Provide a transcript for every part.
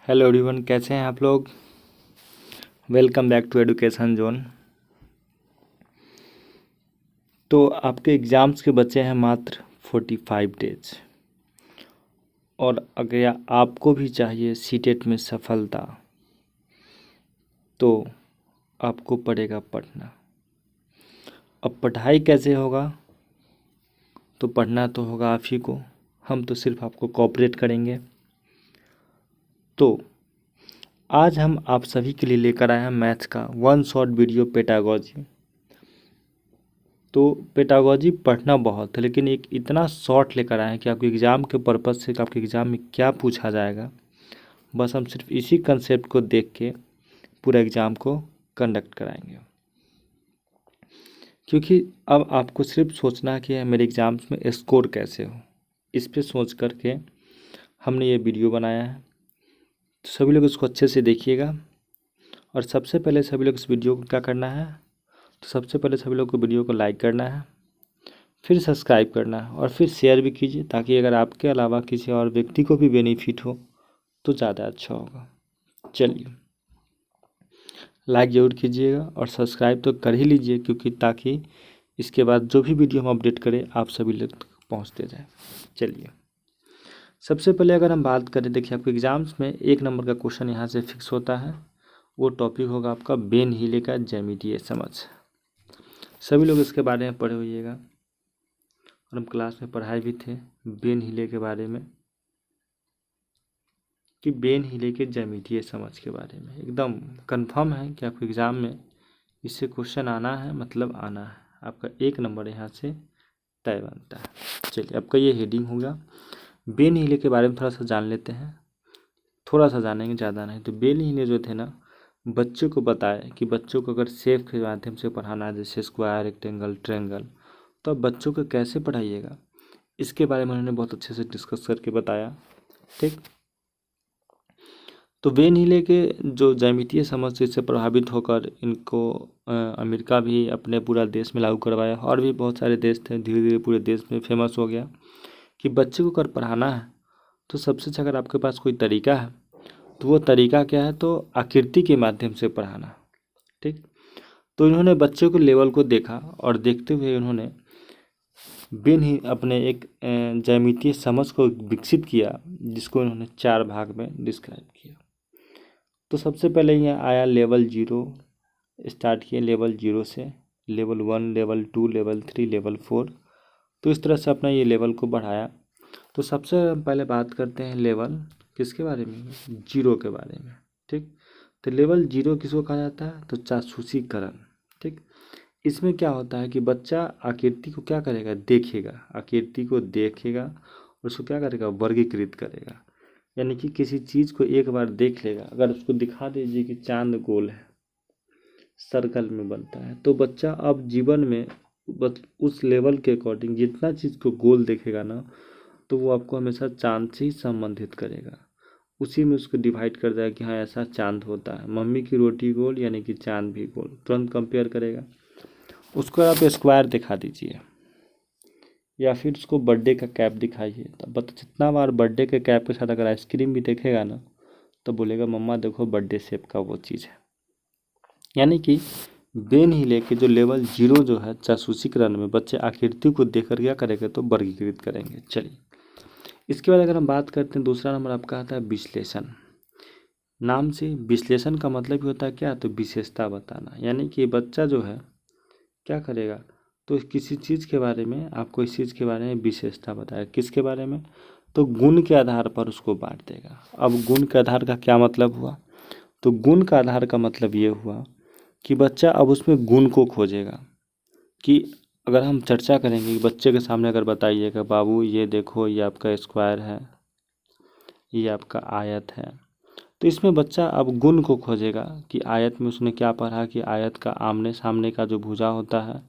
Hello everyone, कैसे हैं आप लोग। Welcome back to Education Zone. तो आपके एग्ज़ाम्स के बचे हैं मात्र 45 डेज, और अगर आपको भी चाहिए सीटेट में सफलता तो आपको पड़ेगा पढ़ना। अब पढ़ाई कैसे होगा, तो पढ़ना तो होगा आप ही को, हम तो सिर्फ आपको कोऑपरेट करेंगे। तो आज हम आप सभी के लिए लेकर आए हैं मैथ्स का 1 शॉर्ट वीडियो पेडागोजी। तो पेडागोजी पढ़ना बहुत है, लेकिन एक इतना शॉर्ट लेकर आए हैं कि आपके एग्ज़ाम के पर्पज़ से आपके एग्ज़ाम में क्या पूछा जाएगा, बस हम सिर्फ इसी कंसेप्ट को देख के पूरा एग्ज़ाम को कंडक्ट कराएंगे। क्योंकि अब आपको सिर्फ सोचना है कि मेरे एग्ज़ाम्स में स्कोर कैसे हो, इस पे सोच करके हमने ये वीडियो बनाया है। तो सभी लोग इसको अच्छे से देखिएगा। और सबसे पहले सभी लोग इस वीडियो को क्या करना है, तो सबसे पहले सभी लोग को वीडियो को लाइक करना है, फिर सब्सक्राइब करना है और फिर शेयर भी कीजिए, ताकि अगर आपके अलावा किसी और व्यक्ति को भी बेनिफिट हो तो ज़्यादा अच्छा होगा। चलिए, लाइक ज़रूर कीजिएगा और सब्सक्राइब तो कर ही लीजिए, क्योंकि ताकि इसके बाद जो भी वीडियो हम अपडेट करें आप सभी लोग तक पहुँचते जाए। चलिए, सबसे पहले अगर हम बात करें, देखिए आपके एग्ज़ाम्स में 1 नंबर का क्वेश्चन यहाँ से फिक्स होता है। वो टॉपिक होगा आपका बेन हीले का ज्यामितीय समझ। सभी लोग इसके बारे में पढ़े होइएगा, और हम क्लास में पढ़ाए भी थे बेन हीले के बारे में, कि बेन हीले के ज्यामितीय समझ के बारे में एकदम कंफर्म है कि आपके एग्ज़ाम में इससे क्वेश्चन आना है, मतलब आना है। आपका 1 नंबर यहाँ से तय बनता है। चलिए, आपका ये हेडिंग होगा। बेन हीले के बारे में थोड़ा सा जान लेते हैं, थोड़ा सा जानेंगे, ज़्यादा नहीं। तो बेन हीले जो थे ना, बच्चों को बताए कि बच्चों को अगर शेप के माध्यम से पढ़ाना है, जैसे स्क्वायर, रेक्टेंगल, ट्रायंगल, तो अब बच्चों को कैसे पढ़ाइएगा, इसके बारे में उन्होंने बहुत अच्छे से डिस्कस करके बताया। ठीक, तो बेन हीले के जो ज्यामितीय समझ से प्रभावित होकर इनको अमेरिका भी अपने पूरा देश में लागू करवाया, और भी बहुत सारे देश थे, धीरे धीरे पूरे देश में फेमस हो गया कि बच्चे को अगर पढ़ाना है तो सबसे अच्छा, अगर आपके पास कोई तरीका है तो वो तरीका क्या है, तो आकृति के माध्यम से पढ़ाना। ठीक, तो इन्होंने बच्चे को लेवल को देखा, और देखते हुए उन्होंने बेन ही अपने एक ज्यामितीय समझ को विकसित किया, जिसको इन्होंने 4 भाग में डिस्क्राइब किया। तो सबसे पहले यहाँ आया लेवल 0, स्टार्ट किए लेवल 0 से, लेवल 1, लेवल 2, लेवल 3, लेवल 4। तो इस तरह से अपना ये लेवल को बढ़ाया। तो सबसे पहले बात करते हैं लेवल किसके बारे में, 0 के बारे में। ठीक, तो लेवल 0 किसको कहा जाता है, तो चाक्षुषीकरण। ठीक, इसमें क्या होता है कि बच्चा आकृति को क्या करेगा, देखेगा, आकृति को देखेगा और उसको क्या करेगा, वर्गीकृत करेगा। यानी कि किसी चीज़ को एक बार देख लेगा, अगर उसको दिखा दीजिए कि चांद गोल है, सर्कल में बनता है, तो बच्चा अब जीवन में उस लेवल के अकॉर्डिंग जितना चीज़ को गोल देखेगा ना, तो वो आपको हमेशा चांद से ही संबंधित करेगा, उसी में उसको डिवाइड कर देगा कि हाँ ऐसा चांद होता है, मम्मी की रोटी गोल यानी कि चांद भी गोल, तुरंत कंपेयर करेगा। उसको आप स्क्वायर दिखा दीजिए, या फिर उसको बर्थडे का कैप दिखाइए, तो बस जितना बार बर्थडे के कैप के साथ अगर आइसक्रीम भी देखेगा ना, तो बोलेगा मम्मा देखो बर्थडे शेप का वो चीज़ है। यानी कि बेन हीले के जो लेवल 0 जो है चाक्षुषीकरण में, बच्चे आकृति को देखकर क्या करेंगे, तो वर्गीकृत करेंगे। चलिए, इसके बाद अगर हम बात करते हैं, दूसरा नंबर आपका आता है विश्लेषण। नाम से विश्लेषण का मतलब ही होता है क्या, तो विशेषता बताना। यानी कि बच्चा जो है क्या करेगा, तो किसी चीज़ के बारे में, आपको इस चीज़ के बारे में विशेषता बताएगा, किसके बारे में, तो गुण के आधार पर उसको बांट देगा। अब गुण के आधार का क्या मतलब हुआ, तो गुण का आधार का मतलब ये हुआ कि बच्चा अब उसमें गुण को खोजेगा। कि अगर हम चर्चा करेंगे कि बच्चे के सामने अगर बताइएगा, बाबू ये देखो ये आपका स्क्वायर है, ये आपका आयत है, तो इसमें बच्चा अब गुण को खोजेगा कि आयत में उसने क्या पढ़ा कि आयत का आमने सामने का जो भुजा होता है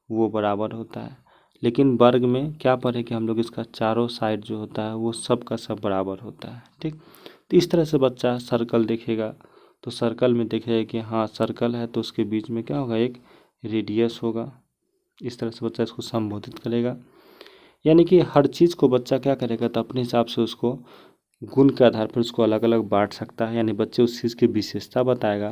वो बराबर होता है। लेकिन वर्ग में क्या पढ़े कि हम लोग इसका चारों साइड जो होता है वो सब का सब बराबर होता है। ठीक, तो इस तरह से बच्चा सर्कल देखेगा, तो सर्कल में देखेगा कि हाँ सर्कल है, तो उसके बीच में क्या होगा, एक रेडियस होगा। इस तरह से बच्चा इसको संबोधित करेगा। यानी कि हर चीज़ को बच्चा क्या करेगा, तो अपने हिसाब से उसको गुण के आधार पर उसको अलग अलग बांट सकता है, यानी बच्चे उस चीज़ की विशेषता बताएगा।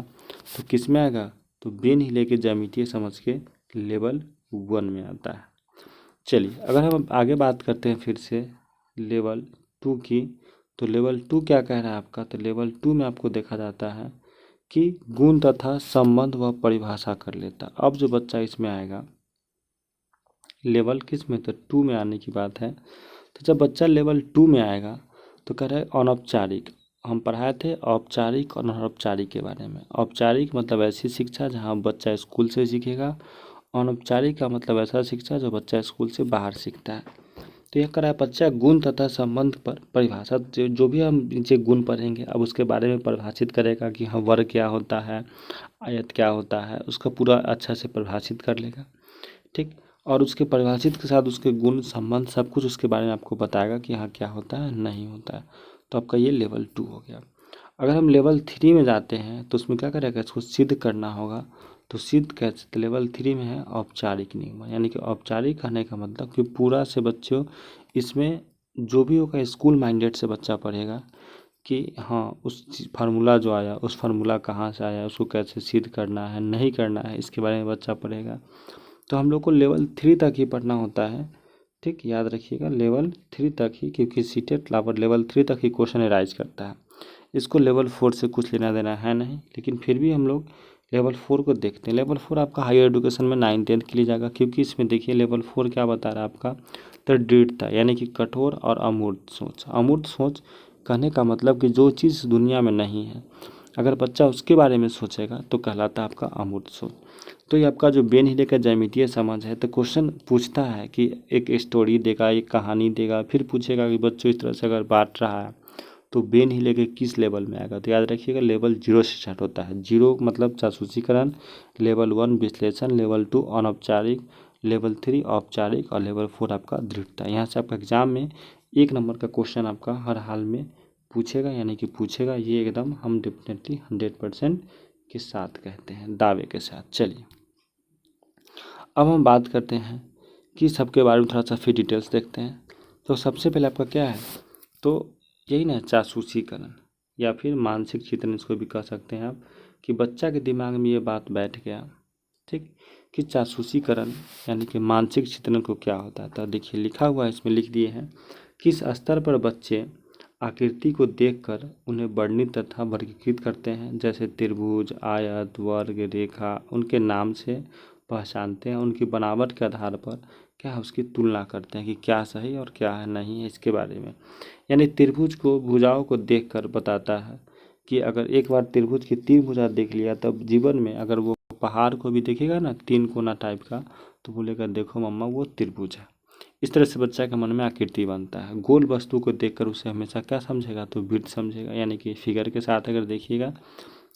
तो किस में आएगा? तो बेन हिले के ज्यामितीय समझ के लेवल 1 में आता है। चलिए अगर हम आगे बात करते हैं फिर से लेवल 2 की, तो लेवल 2 क्या कह रहा है आपका? तो लेवल 2 में आपको देखा जाता है कि गुण तथा संबंध व परिभाषा कर लेता। अब जो बच्चा इसमें आएगा लेवल किस में? तो 2 में आने की बात है। तो जब बच्चा लेवल 2 में आएगा तो कह रहा है अनौपचारिक। हम पढ़ाए थे औपचारिक और अनौपचारिक के बारे में। औपचारिक मतलब ऐसी शिक्षा जहाँ बच्चा स्कूल से सीखेगा, अनौपचारिक का मतलब ऐसा शिक्षा जो बच्चा स्कूल से बाहर सीखता है। तो यह कह रहा है बच्चा गुण तथा संबंध पर परिभाषा, जो भी हम नीचे गुण पढ़ेंगे अब उसके बारे में परिभाषित करेगा कि हाँ वर्ग क्या होता है, आयत क्या होता है, उसका पूरा अच्छा से परिभाषित कर लेगा। ठीक, और उसके परिभाषित के साथ उसके गुण संबंध सब कुछ उसके बारे में आपको बताएगा कि हाँ क्या होता है नहीं होता है। तो आपका ये लेवल 2 हो गया। अगर हम लेवल 3 में जाते हैं तो उसमें क्या करेगा? इसको सिद्ध करना होगा। तो सिद्ध कैसे? तो लेवल 3 में है औपचारिक नियम, यानी कि औपचारिक कहने का मतलब कि पूरा से बच्चों इसमें जो भी होगा स्कूल माइंडेड से बच्चा पढ़ेगा कि हाँ उस फार्मूला जो आया उस फार्मूला कहाँ से आया, उसको कैसे सिद्ध करना है नहीं करना है, इसके बारे में बच्चा पढ़ेगा। तो हम लोग को लेवल 3 तक ही पढ़ना होता है। ठीक, याद रखिएगा लेवल 3 तक ही, क्योंकि सीटेट लेवल 3 तक ही क्वेश्चन एराइज करता है। इसको लेवल 4 से कुछ लेना देना है नहीं, लेकिन फिर भी हम लोग लेवल 4 को देखते हैं। लेवल 4 आपका हायर एजुकेशन में 9th-10th के लिए जाएगा, क्योंकि इसमें देखिए लेवल 4 क्या बता रहा है आपका? तो दृढ़ता, यानी कि कठोर और अमूर्त सोच। अमूर्त सोच कहने का मतलब कि जो चीज़ दुनिया में नहीं है अगर बच्चा उसके बारे में सोचेगा तो कहलाता है आपका अमूर्त सोच। तो ये आपका जो बेन हिले का ज्यामितीय समझ है, तो क्वेश्चन पूछता है कि एक स्टोरी देगा, एक कहानी देगा, फिर पूछेगा कि बच्चों इस तरह से अगर बांट रहा है तो बेन हिले के किस लेवल में आएगा? तो याद रखिएगा लेवल 0 से स्टार्ट होता है। 0 मतलब जासूसीकरण, लेवल 1 विश्लेषण, लेवल 2 अनौपचारिक, लेवल 3 औपचारिक और लेवल 4 आपका दृढ़ता। यहाँ से आपका एग्जाम में 1 नंबर का क्वेश्चन आपका हर हाल में पूछेगा, यानी कि पूछेगा, ये एकदम हम डेफिनेटली 100% के साथ कहते हैं, दावे के साथ। चलिए अब हम बात करते हैं कि सबके बारे में थोड़ा सा फिर डिटेल्स देखते हैं। तो सबसे पहले आपका क्या है? तो यही ना जासूसीकरण या फिर मानसिक चित्रण, इसको भी कह सकते हैं आप, कि बच्चा के दिमाग में ये बात बैठ गया, ठीक, कि जासूसीकरण यानी कि मानसिक चित्रण को क्या होता है। तो देखिए लिखा हुआ है, इसमें लिख दिए हैं, किस स्तर पर बच्चे आकृति को देखकर उन्हें वर्णित तथा वर्गीकृत करते हैं, जैसे त्रिभुज, आयत, वर्ग, रेखा, उनके नाम से पहचानते हैं, उनकी बनावट के आधार पर क्या है उसकी तुलना करते हैं कि क्या सही और क्या है नहीं है इसके बारे में। यानी त्रिभुज को भुजाओं को देखकर बताता है कि अगर एक बार त्रिभुज की 3 भुजा देख लिया तब जीवन में अगर वो पहाड़ को भी देखेगा ना 3 कोना टाइप का, तो बोलेगा देखो मम्मा वो त्रिभुज है। इस तरह से बच्चा के मन में आकृति बनता है। गोल वस्तु को देखकर उसे हमेशा क्या समझेगा? तो वृत्त समझेगा, यानी कि फिगर के साथ अगर देखिएगा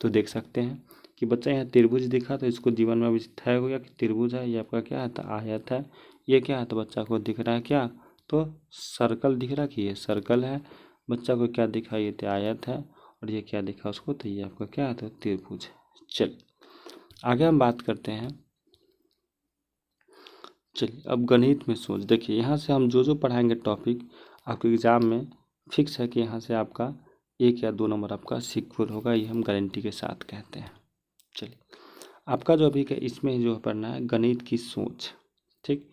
तो देख सकते हैं कि बच्चा यहाँ त्रिभुज दिखा तो इसको जीवन में अभी तय हो गया कि त्रिभुज है, ये आपका क्या है? तो आयत है। ये क्या है? तो बच्चा को दिख रहा है क्या? तो सर्कल दिख रहा है कि ये सर्कल है। बच्चा को क्या दिखा? ये तो आयत है। और ये क्या दिखा उसको? तो ये आपका क्या है? तो त्रिभुज है। चलिए आगे हम बात करते हैं। चलिए अब गणित में सोच, देखिए यहाँ से हम जो जो पढ़ाएंगे टॉपिक आपके एग्ज़ाम में फिक्स है कि यहाँ से आपका 1 या 2 नंबर आपका सिक्योर होगा, ये हम गारंटी के साथ कहते हैं। चलिए आपका जो अभी का इसमें जो पढ़ना है गणित की सोच। ठीक,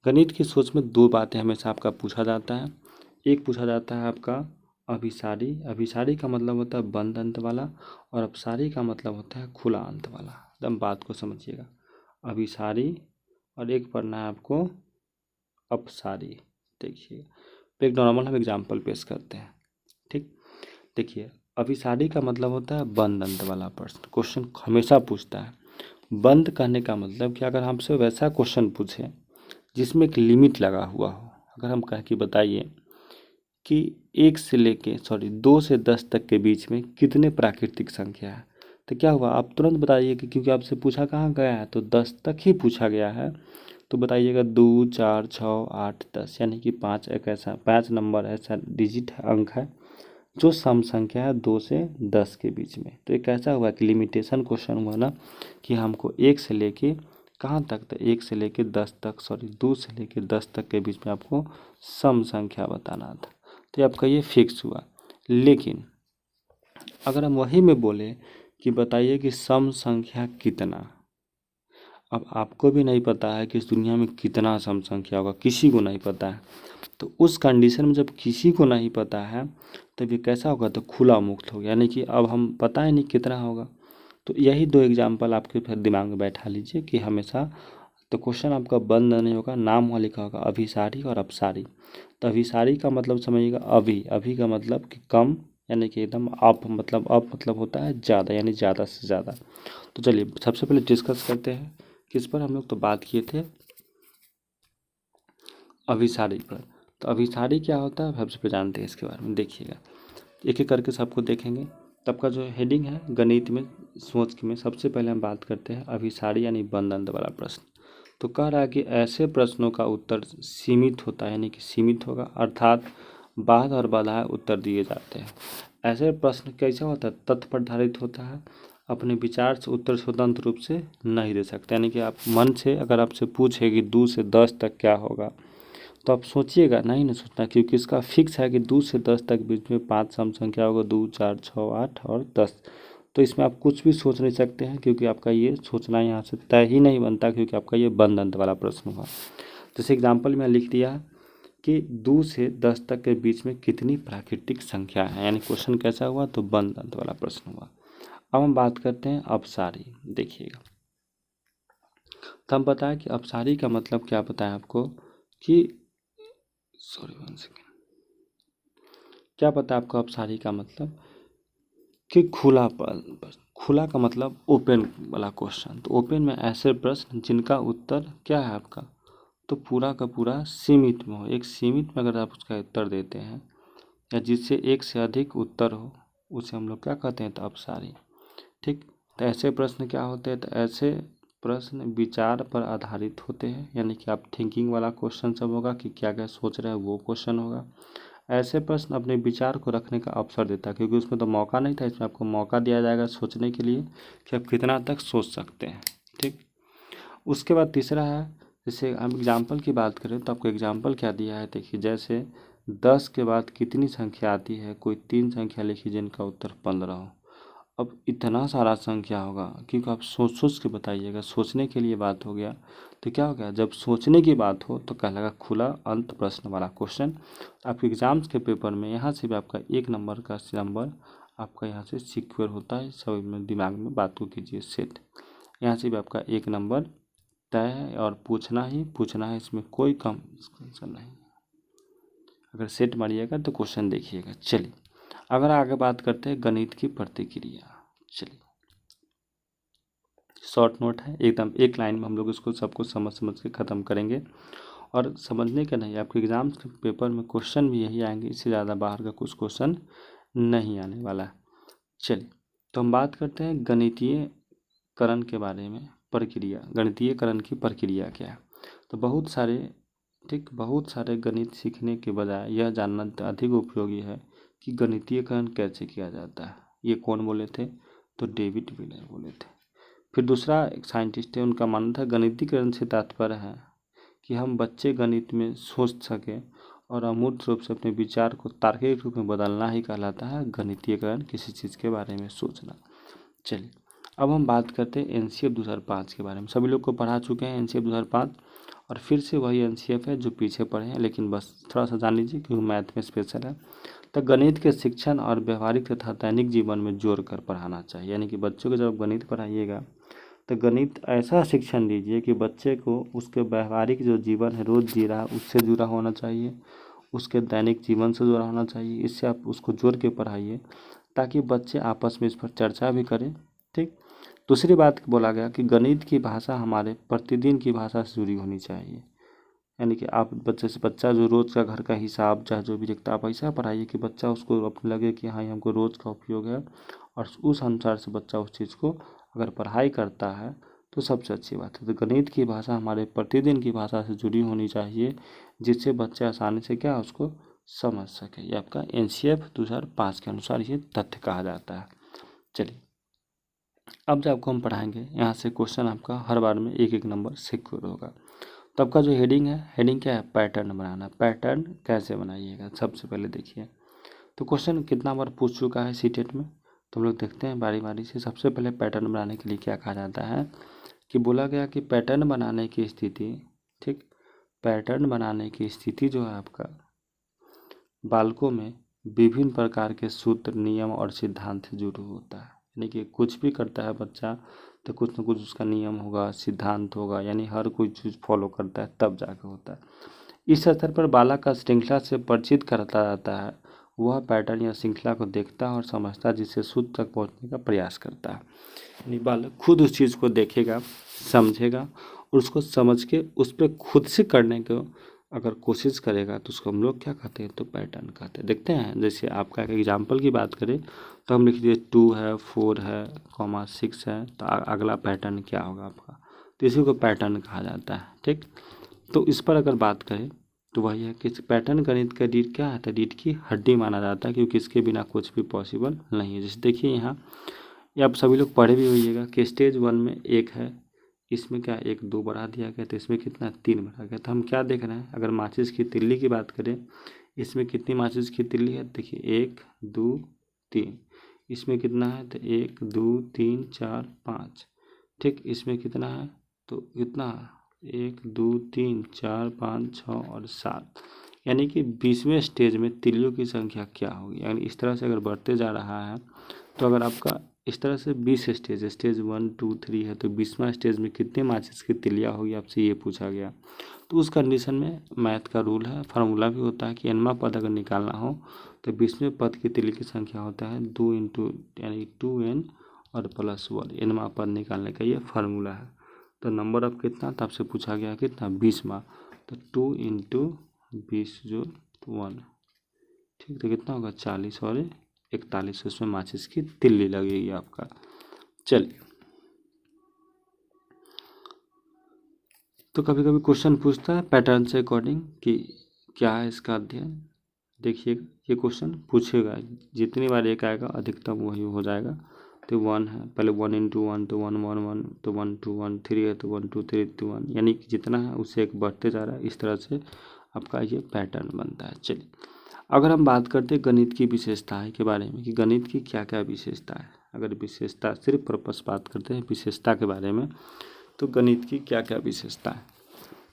गणित की सोच में 2 बातें हमेशा आपका पूछा जाता है। एक पूछा जाता है आपका अभिसारी। अभिसारी का मतलब होता है बंद अंत वाला, और अपसारी का मतलब होता है खुला अंत वाला। एकदम बात को समझिएगा, अभिसारी और एक पढ़ना है आपको अपसारी। देखिए तो एक नॉर्मल हम एग्जाम्पल पेश करते हैं। ठीक, देखिए अभिसारी का मतलब होता है बंद अंत वाला प्रश्न। क्वेश्चन हमेशा पूछता है। बंद कहने का मतलब कि अगर हमसे वैसा क्वेश्चन पूछे जिसमें एक लिमिट लगा हुआ हो, अगर हम कह के बताइए कि 2 से 10 तक के बीच में कितने प्राकृतिक संख्या है, तो क्या हुआ? आप तुरंत बताइए कि क्योंकि आपसे पूछा कहाँ गया है? तो 10 तक ही पूछा गया है। तो बताइएगा 2, 4, 6, 8, 10, यानी कि 5 एक ऐसा 5 नंबर ऐसा डिजिट है, अंक है जो सम संख्या है 2 से 10 के बीच में। तो एक ऐसा हुआ कि लिमिटेशन क्वेश्चन हुआ ना कि हमको 1 से लेके कहाँ तक? तो 1 से लेके 10 तक 2 से लेके 10 तक के बीच में आपको सम संख्या बताना था। तो आपका ये फिक्स हुआ। लेकिन अगर हम वही में बोले कि बताइए कि सम संख्या कितना, अब आपको भी नहीं पता है कि इस दुनिया में कितना सम संख्या होगा, किसी को नहीं पता है। तो उस कंडीशन में जब किसी को नहीं पता है तब ये कैसा होगा, तो खुला मुक्त हो गया, यानी कि अब हम पता ही नहीं कितना होगा। तो यही दो एग्जाम्पल आपके फिर दिमाग में बैठा लीजिए कि हमेशा तो क्वेश्चन आपका बंद नहीं होगा, नाम वाले का होगा अभिसारी और अपसारी। तो अभिसारी का मतलब समझिएगा अभी, अभी का मतलब कि कम, यानी कि एकदम अप मतलब होता है ज़्यादा, यानी ज़्यादा से ज़्यादा। तो चलिए सबसे पहले डिस्कस करते हैं किस पर हम लोग तो बात किए थे, अभिसारी पर। तो अभिसारी क्या होता है सबसे पहले जानते हैं इसके बारे में, देखिएगा एक एक करके सबको देखेंगे। तब का जो हेडिंग है गणित में सोच के में सबसे पहले हम बात करते हैं अभिसारी यानी बंद अंत वाला प्रश्न। तो कह रहा है कि ऐसे प्रश्नों का उत्तर सीमित होता है, यानी कि सीमित होगा, अर्थात बाद और बाधाएं उत्तर दिए जाते हैं। ऐसे प्रश्न कैसा होता है, तथ्य पर आधारित होता है, अपने विचार से उत्तर स्वतंत्र रूप से नहीं दे सकते, यानी कि आप मन से अगर आपसे पूछे कि 2 से 10 तक क्या होगा तो आप सोचिएगा नहीं ना सोचना, क्योंकि इसका फिक्स है कि 2 से 10 तक बीच में 5 सम संख्या होगा, 2 4 6 8 और 10। तो इसमें आप कुछ भी सोच नहीं सकते हैं, क्योंकि आपका ये सोचना यहाँ से तय ही नहीं बनता, क्योंकि आपका ये बंद अंत वाला प्रश्न हुआ। जैसे एग्जाम्पल में लिख दिया कि 2 से 10 तक के बीच में कितनी प्राकृतिक संख्या है, यानी क्वेश्चन कैसा हुआ, तो बंद अंत वाला प्रश्न हुआ। अब हम बात करते हैं अपसारी, देखिएगा। तो हम बताया कि अपसारी का मतलब क्या बताया आपको कि सॉरी 1 सेकेंड, क्या पता है आपको अपसारी का मतलब कि खुला खुला का मतलब ओपन वाला क्वेश्चन। तो ओपन में ऐसे प्रश्न जिनका उत्तर क्या है आपका, तो पूरा का पूरा सीमित में हो, एक सीमित में अगर आप उसका उत्तर देते हैं या जिससे एक से अधिक उत्तर हो उसे हम लोग क्या कहते हैं, तो अपसारी। ठीक, तो ऐसे प्रश्न क्या होते हैं, तो ऐसे प्रश्न विचार पर आधारित होते हैं, यानी कि आप थिंकिंग वाला क्वेश्चन सब होगा कि क्या क्या सोच रहे हैं वो क्वेश्चन होगा। ऐसे प्रश्न अपने विचार को रखने का अवसर देता है, क्योंकि उसमें तो मौका नहीं था, इसमें आपको मौका दिया जाएगा सोचने के लिए कि आप कितना तक सोच सकते हैं। ठीक, उसके बाद तीसरा है, जैसे हम एग्जाम्पल की बात करें तो आपको एग्जाम्पल क्या दिया है, देखिए जैसे 10 के बाद कितनी संख्या आती है, कोई 3 संख्या लिखिए जिनका उत्तर 15 हो। अब इतना सारा संख्या होगा, क्योंकि आप सोच सोच के बताइएगा, सोचने के लिए बात हो गया। तो क्या हो गया, जब सोचने की बात हो तो कहलाएगा खुला अंत प्रश्न वाला क्वेश्चन। आपके एग्जाम्स के पेपर में यहाँ से भी आपका 1 नंबर का नंबर आपका यहाँ से सिक्योर होता है, सब में दिमाग में बात को कीजिए सेट। यहाँ से भी आपका 1 नंबर तय है और पूछना ही पूछना है, इसमें कोई कम नहीं। अगर सेट मारिएगा तो क्वेश्चन देखिएगा। चलिए अगर आगे बात करते हैं गणित की प्रतिक्रिया। चलिए शॉर्ट नोट है एकदम, एक लाइन में हम लोग इसको सबको समझ समझ के ख़त्म करेंगे। और समझने का नहीं, आपके एग्जाम के पेपर में क्वेश्चन भी यही आएंगे, इससे ज़्यादा बाहर का कुछ क्वेश्चन नहीं आने वाला है। चलिए तो हम बात करते हैं गणितीयकरण के बारे में, प्रक्रिया, गणितीयकरण की प्रक्रिया क्या है। तो बहुत सारे गणित सीखने के बजाय यह जानना अधिक उपयोगी है कि गणितीयकरण कैसे किया जाता है। ये कौन बोले थे, तो डेविड व्हीलर बोले थे। फिर दूसरा एक साइंटिस्ट है, उनका मानना था गणितीकरण से तात्पर्य है कि हम बच्चे गणित में सोच सकें और अमूर्त रूप से अपने विचार को तार्किक रूप में बदलना ही कहलाता है गणितीयकरण, किसी चीज़ के बारे में सोचना। चलिए अब हम बात करते हैं एनसीएफ 2005 के बारे में। सभी लोग को पढ़ा चुके हैं एनसीएफ 2005, और फिर से वही एनसीएफ है जो पीछे पढ़े हैं, लेकिन बस थोड़ा सा जान लीजिए क्योंकि मैथ में स्पेशल है। तो गणित के शिक्षण और व्यवहारिक तथा दैनिक जीवन में जोड़ कर पढ़ाना चाहिए, यानी कि बच्चों को जब गणित पढ़ाइएगा तो गणित ऐसा शिक्षण दीजिए कि बच्चे को उसके व्यवहारिक जो जीवन है रोज़ जी रहा उससे जुड़ा होना चाहिए, उसके दैनिक जीवन से जुड़ा होना चाहिए। इससे आप उसको जोड़ के पढ़ाइए ताकि बच्चे आपस में इस पर चर्चा भी करें। ठीक, दूसरी बात बोला गया कि गणित की भाषा हमारे प्रतिदिन की भाषा से जुड़ी होनी चाहिए, यानी कि आप बच्चे से बच्चा जो रोज़ का घर का हिसाब चाहे जो भी लिखता है आप ऐसा पढ़ाइए कि बच्चा उसको अपने लगे कि हाँ ये हमको रोज़ का उपयोग है, और उस अनुसार से बच्चा उस चीज़ को अगर पढ़ाई करता है तो सबसे अच्छी बात है। तो गणित की भाषा हमारे प्रतिदिन की भाषा से जुड़ी होनी चाहिए, जिससे बच्चे आसानी से क्या उसको समझ सके। ये आपका एनसीएफ 2005 के अनुसार ये तथ्य कहा जाता है। चलिए अब जब आपको हम पढ़ाएंगे यहाँ से क्वेश्चन आपका हर बार में 1-1 नंबर सिक्योर होगा। तो आपका जो हेडिंग है, हेडिंग क्या है, पैटर्न बनाना। पैटर्न कैसे बनाइएगा, सबसे पहले देखिए तो क्वेश्चन कितना बार पूछ चुका है सीटेट में, तो हम लोग देखते हैं बारी बारी से। सबसे पहले पैटर्न बनाने के लिए क्या कहा जाता है कि बोला गया कि पैटर्न बनाने की स्थिति, ठीक, पैटर्न बनाने की स्थिति जो है आपका बालकों में विभिन्न प्रकार के सूत्र, नियम और सिद्धांत से जुड़ा होता है। यानी कि कुछ भी करता है बच्चा तो कुछ न कुछ उसका नियम होगा, सिद्धांत होगा, यानी हर कोई चीज़ फॉलो करता है तब जाकर होता है। इस स्तर पर बालक का श्रृंखला से परिचित करता जाता है, वह पैटर्न या श्रृंखला को देखता है और समझता है, जिससे सूत्र तक पहुंचने का प्रयास करता है। यानी बालक खुद उस चीज़ को देखेगा, समझेगा और उसको समझ के उस पर खुद से करने को अगर कोशिश करेगा तो उसको हम लोग क्या कहते हैं, तो पैटर्न कहते हैं। देखते हैं, जैसे आपका एग्जाम्पल की बात करें तो हम लिख दिए 2 है, 4 है, 6 है, तो अगला पैटर्न क्या होगा आपका, तो इसी को पैटर्न कहा जाता है। ठीक, तो इस पर अगर बात करें तो वही है कि पैटर्न गणित का रीढ़ क्या है, रीढ़ की हड्डी माना जाता है, क्योंकि इसके बिना कुछ भी पॉसिबल नहीं है। जैसे देखिए यहाँ, ये आप सभी लोग पढ़े भी होइएगा कि स्टेज 1 में 1 है, इसमें क्या 1 2 बढ़ा दिया गया, तो इसमें कितना 3 बढ़ा गया। तो हम क्या देख रहे हैं, अगर माचिस की तिल्ली की बात करें, इसमें कितनी माचिस की तिल्ली है, देखिए 1 2 3, इसमें कितना है, तो 1 2 3 4 5, ठीक, इसमें कितना है, तो कितना 1 2 3 4 5 6 और 7, यानी कि 20वें स्टेज में तिल्लियों की संख्या क्या होगी। यानी इस तरह से अगर बढ़ते जा रहा है तो अगर आपका इस तरह से 20 स्टेज, स्टेज 1 2 3 है, तो 20वां स्टेज में कितने माचिस की तिल्लियाँ होगी, आपसे ये पूछा गया। तो उस कंडीशन में मैथ का रूल है, फार्मूला भी होता है कि एनवा पद अगर निकालना हो तो 20वें पद की तिल्ली की संख्या होता है 2 इंटू यानी 2n और +1, एनवा पद निकालने का ये फार्मूला है। तो नंबर ऑफ कितना, तो आपसे पूछा गया कितना 20वां, तो 2 इंटू 20 जो 1, ठीक, तो कितना होगा 40 और 41, उसमें माचिस की तिल्ली लगेगी आपका। चलिए, तो कभी कभी क्वेश्चन पूछता है पैटर्न से अकॉर्डिंग कि क्या है इसका अध्ययन। देखिए ये क्वेश्चन पूछेगा, जितनी बार एक आएगा अधिकतम वही हो जाएगा। तो 1 है, पहले 1 इंटू 1 तो 1 1 1, तो 1 2 1 3 है, तो 1 2 3 2 1, यानी कि जितना है उससे एक बढ़ते जा रहा है। इस तरह से आपका ये पैटर्न बनता है। चलिए, अगर हम बात करते हैं गणित की विशेषताएं के बारे में कि गणित की क्या क्या विशेषता है, अगर विशेषता सिर्फ पर्पस बात करते हैं विशेषता के बारे में, तो गणित की क्या क्या विशेषता है।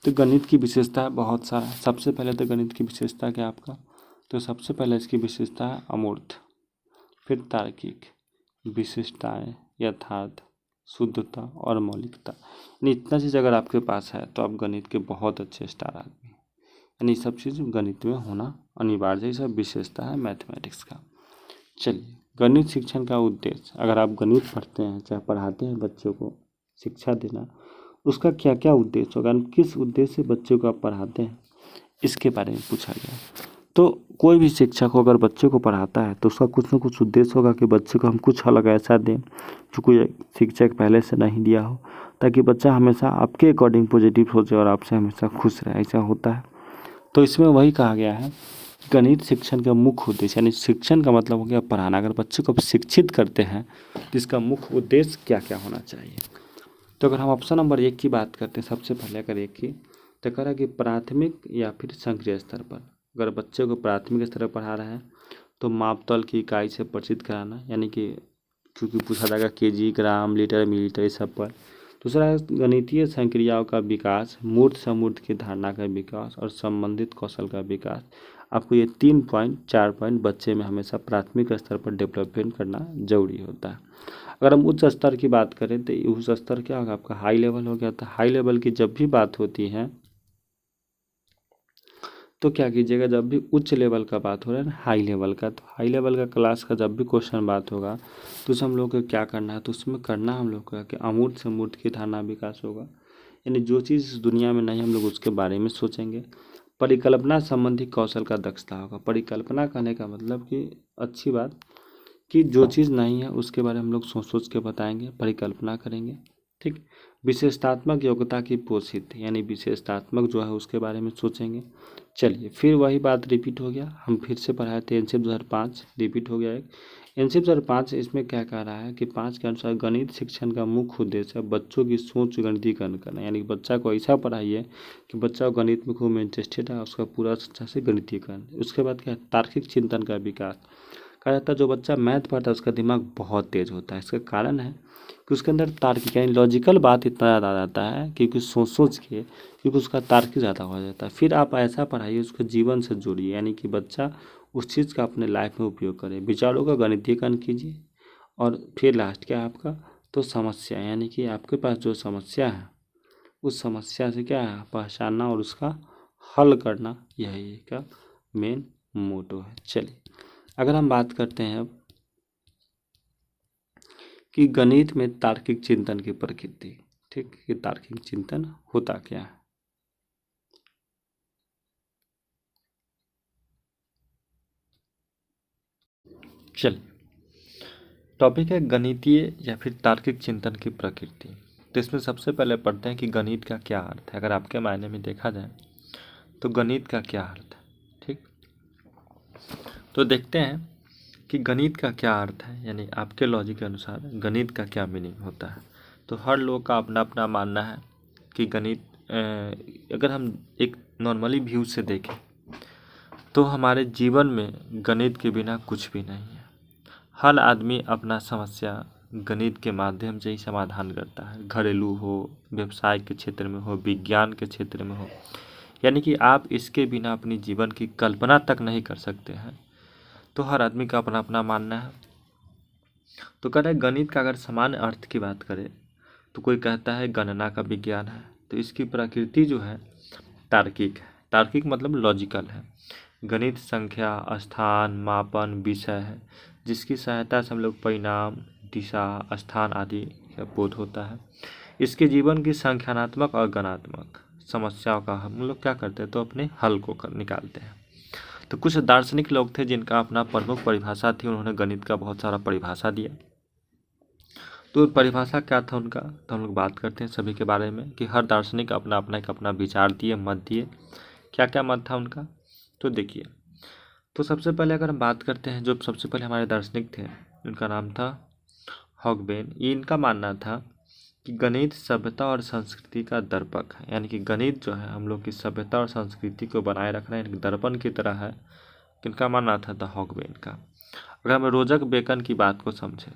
तो गणित की विशेषता बहुत सारा। सबसे पहले तो गणित की विशेषता क्या आपका, तो सबसे पहले इसकी विशेषता है अमूर्त, फिर तार्किक, विशिष्टताएं, यथार्थ, शुद्धता और मौलिकता। यानी इतना चीज़ अगर आपके पास है तो आप गणित के बहुत अच्छे स्टार आदमी हैं। यानी सब चीज़ गणित में होना अनिवार्य है, सब विशेषता है मैथमेटिक्स का। चलिए, गणित शिक्षण का उद्देश्य, अगर आप गणित पढ़ते हैं चाहे पढ़ाते हैं बच्चों को शिक्षा देना, उसका क्या क्या उद्देश्य होगा, किस उद्देश्य से बच्चों को आप पढ़ाते हैं, इसके बारे में पूछा गया। तो कोई भी शिक्षक हो अगर बच्चे को पढ़ाता है तो उसका कुछ ना कुछ उद्देश्य होगा कि बच्चे को हम कुछ अलग ऐसा दें जो कोई शिक्षक पहले से नहीं दिया हो, ताकि बच्चा हमेशा आपके अकॉर्डिंग पॉजिटिव सोचे और आपसे हमेशा खुश रहे। ऐसा होता है। तो इसमें वही कहा गया है, गणित शिक्षण का मुख्य उद्देश्य, यानी शिक्षण का मतलब हो गया पढ़ाना। अगर बच्चे को आप शिक्षित करते हैं तो इसका मुख्य उद्देश्य क्या क्या होना चाहिए। तो अगर हम ऑप्शन नंबर 1 की बात करते हैं, सबसे पहले अगर 1 की, तो कह रहा कि प्राथमिक या फिर संक्रिय स्तर पर, अगर बच्चे को प्राथमिक स्तर पर पढ़ा रहे हैं तो मापतौल की इकाई से परिचित कराना, यानी कि क्योंकि पूछा जाएगा केजी, ग्राम, लीटर, मिलीलीटर, इस सब पर। दूसरा, गणितीय संक्रियाओं का विकास, मूर्त समूर्त की धारणा का विकास और संबंधित कौशल का विकास। आपको ये 3 पॉइंट 4 पॉइंट बच्चे में हमेशा प्राथमिक स्तर पर डेवलपमेंट करना जरूरी होता है। अगर हम उच्च स्तर की बात करें तो उच्च स्तर क्या होगा आपका, हाई लेवल हो गया। तो हाई लेवल की जब भी बात होती है तो क्या कीजिएगा, जब भी उच्च लेवल का बात हो रहा है ना, हाई लेवल का, तो हाई लेवल का क्लास का जब भी क्वेश्चन बात होगा तो उसमें हम लोग को क्या करना है, तो उसमें करना हम लोग का कि अमूर्त से मूर्त की धारणा विकास होगा। यानी जो चीज़ इस दुनिया में नहीं हम लोग उसके बारे में सोचेंगे। परिकल्पना संबंधी कौशल का दक्षता होगा। परिकल्पना कहने का मतलब कि अच्छी बात कि जो चीज़ नहीं है उसके बारे में हम लोग सोच सोच के बताएंगे, परिकल्पना करेंगे। ठीक। विशेषतात्मक योग्यता की पोषित, यानी विशेषतात्मक जो है उसके बारे में सोचेंगे। चलिए फिर वही बात रिपीट हो गया, हम फिर से पढ़ाए थे एनसीएफ 2005 रिपीट हो गया एक। एनसीएफ 2005 इसमें क्या कह रहा है कि 5 के अनुसार गणित शिक्षण का मुख्य उद्देश्य है बच्चों की सोच गणितीकरण करना, यानी कि बच्चा को ऐसा पढ़ाइए कि बच्चा गणित में खूब इंटरेस्टेड है, उसका पूरा अच्छा से गणितीकरण। उसके बाद क्या है, तार्किक चिंतन का विकास। कहा जाता है जो बच्चा मैथ पढ़ता है उसका दिमाग बहुत तेज होता है। इसका कारण है कि उसके अंदर तार्किक यानी लॉजिकल बात इतना ज़्यादा आ जाता है कि कुछ सोच सोच के, क्योंकि उसका तार्किक ज़्यादा हो जाता है। फिर आप ऐसा पढ़ाइए उसको जीवन से जोड़िए, यानी कि बच्चा उस चीज़ का अपने लाइफ में उपयोग करे, विचारों का गणितीकरण कीजिए। और फिर लास्ट क्या है आपका, तो समस्या, यानी कि आपके पास जो समस्या है उस समस्या से क्या है पहचानना और उसका हल करना, यही का मेन मोटो है। चलिए अगर हम बात करते हैं अब कि गणित में तार्किक चिंतन की प्रकृति, ठीक, कि तार्किक चिंतन होता क्या है। चलिए टॉपिक है गणितीय या फिर तार्किक चिंतन की प्रकृति। तो इसमें सबसे पहले पढ़ते हैं कि गणित का क्या अर्थ है। अगर आपके मायने में देखा जाए तो गणित का क्या अर्थ है, ठीक। तो देखते हैं कि गणित का क्या अर्थ है, यानी आपके लॉजिक के अनुसार गणित का क्या मीनिंग होता है। तो हर लोग का अपना अपना मानना है कि गणित अगर हम एक नॉर्मली व्यू से देखें तो हमारे जीवन में गणित के बिना कुछ भी नहीं है। हर आदमी अपना समस्या गणित के माध्यम से ही समाधान करता है, घरेलू हो, व्यवसाय के क्षेत्र में हो, विज्ञान के क्षेत्र में हो, यानी कि आप इसके बिना अपनी जीवन की कल्पना तक नहीं कर सकते हैं। तो हर आदमी का अपना अपना मानना है। तो कह रहे हैं गणित का अगर सामान्य अर्थ की बात करें तो कोई कहता है गणना का विज्ञान है, तो इसकी प्रकृति जो है तार्किक है। तार्किक मतलब लॉजिकल है। गणित संख्या, स्थान, मापन, विषय है जिसकी सहायता से हम लोग परिणाम, दिशा, स्थान आदि का बोध होता है। इसके जीवन की संख्यात्मक और गणात्मक समस्याओं का हम लोग क्या करते हैं तो अपने हल को निकालते हैं। तो कुछ दार्शनिक लोग थे जिनका अपना प्रमुख परिभाषा थी, उन्होंने गणित का बहुत सारा परिभाषा दिया। तो परिभाषा क्या था उनका, तो हम लोग बात करते हैं सभी के बारे में कि हर दार्शनिक अपना अपना एक अपना विचार दिए, मत दिए। क्या क्या मत था उनका, तो देखिए। तो सबसे पहले अगर हम बात करते हैं जो सबसे पहले हमारे दार्शनिक थे, उनका नाम था हॉगबेन। ये इनका मानना था कि गणित सभ्यता और संस्कृति का दर्पक है, यानी कि गणित जो है हम लोग की सभ्यता और संस्कृति को बनाए रखना है, यानी दर्पण की तरह है। किनका मानना था, द हॉगबेन का। अगर हम रोजक बेकन की बात को समझें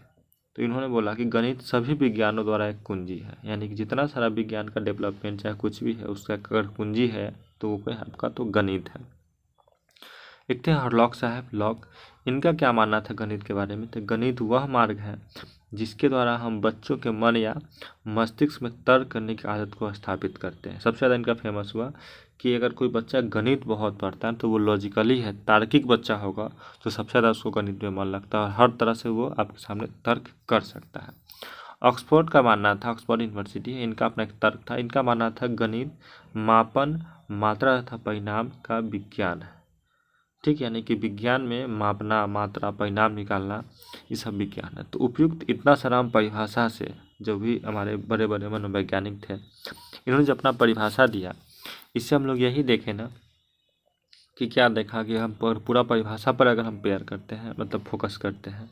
तो इन्होंने बोला कि गणित सभी विज्ञानों द्वारा एक कुंजी है, यानी कि जितना सारा विज्ञान का डेवलपमेंट चाहे कुछ भी है उसका अगर कुंजी है तो वो कोई आपका तो गणित है। एक थे हरलॉक साहब, लॉक। इनका क्या मानना था गणित के बारे में, तो गणित वह मार्ग है जिसके द्वारा हम बच्चों के मन या मस्तिष्क में तर्क करने की आदत को स्थापित करते हैं। सबसे ज़्यादा इनका फेमस हुआ कि अगर कोई बच्चा गणित बहुत पढ़ता है तो वो लॉजिकली है, तार्किक बच्चा होगा तो सबसे ज़्यादा उसको गणित में मन लगता है और हर तरह से वो आपके सामने तर्क कर सकता है। ऑक्सफोर्ड का मानना था, ऑक्सफोर्ड यूनिवर्सिटी है, इनका अपना एक तर्क था। इनका मानना था गणित मापन, मात्रा तथा परिणाम का विज्ञान है, ठीक, यानी कि विज्ञान में मापना, मात्रा, परिणाम निकालना, ये सब विज्ञान है। तो उपयुक्त इतना सारा हम परिभाषा से, जो भी हमारे बड़े बड़े मनोवैज्ञानिक थे इन्होंने जो अपना परिभाषा दिया, इससे हम लोग यही देखें ना कि क्या देखा कि हम पूरा परिभाषा पर अगर हम पेयर करते हैं, मतलब फोकस करते हैं,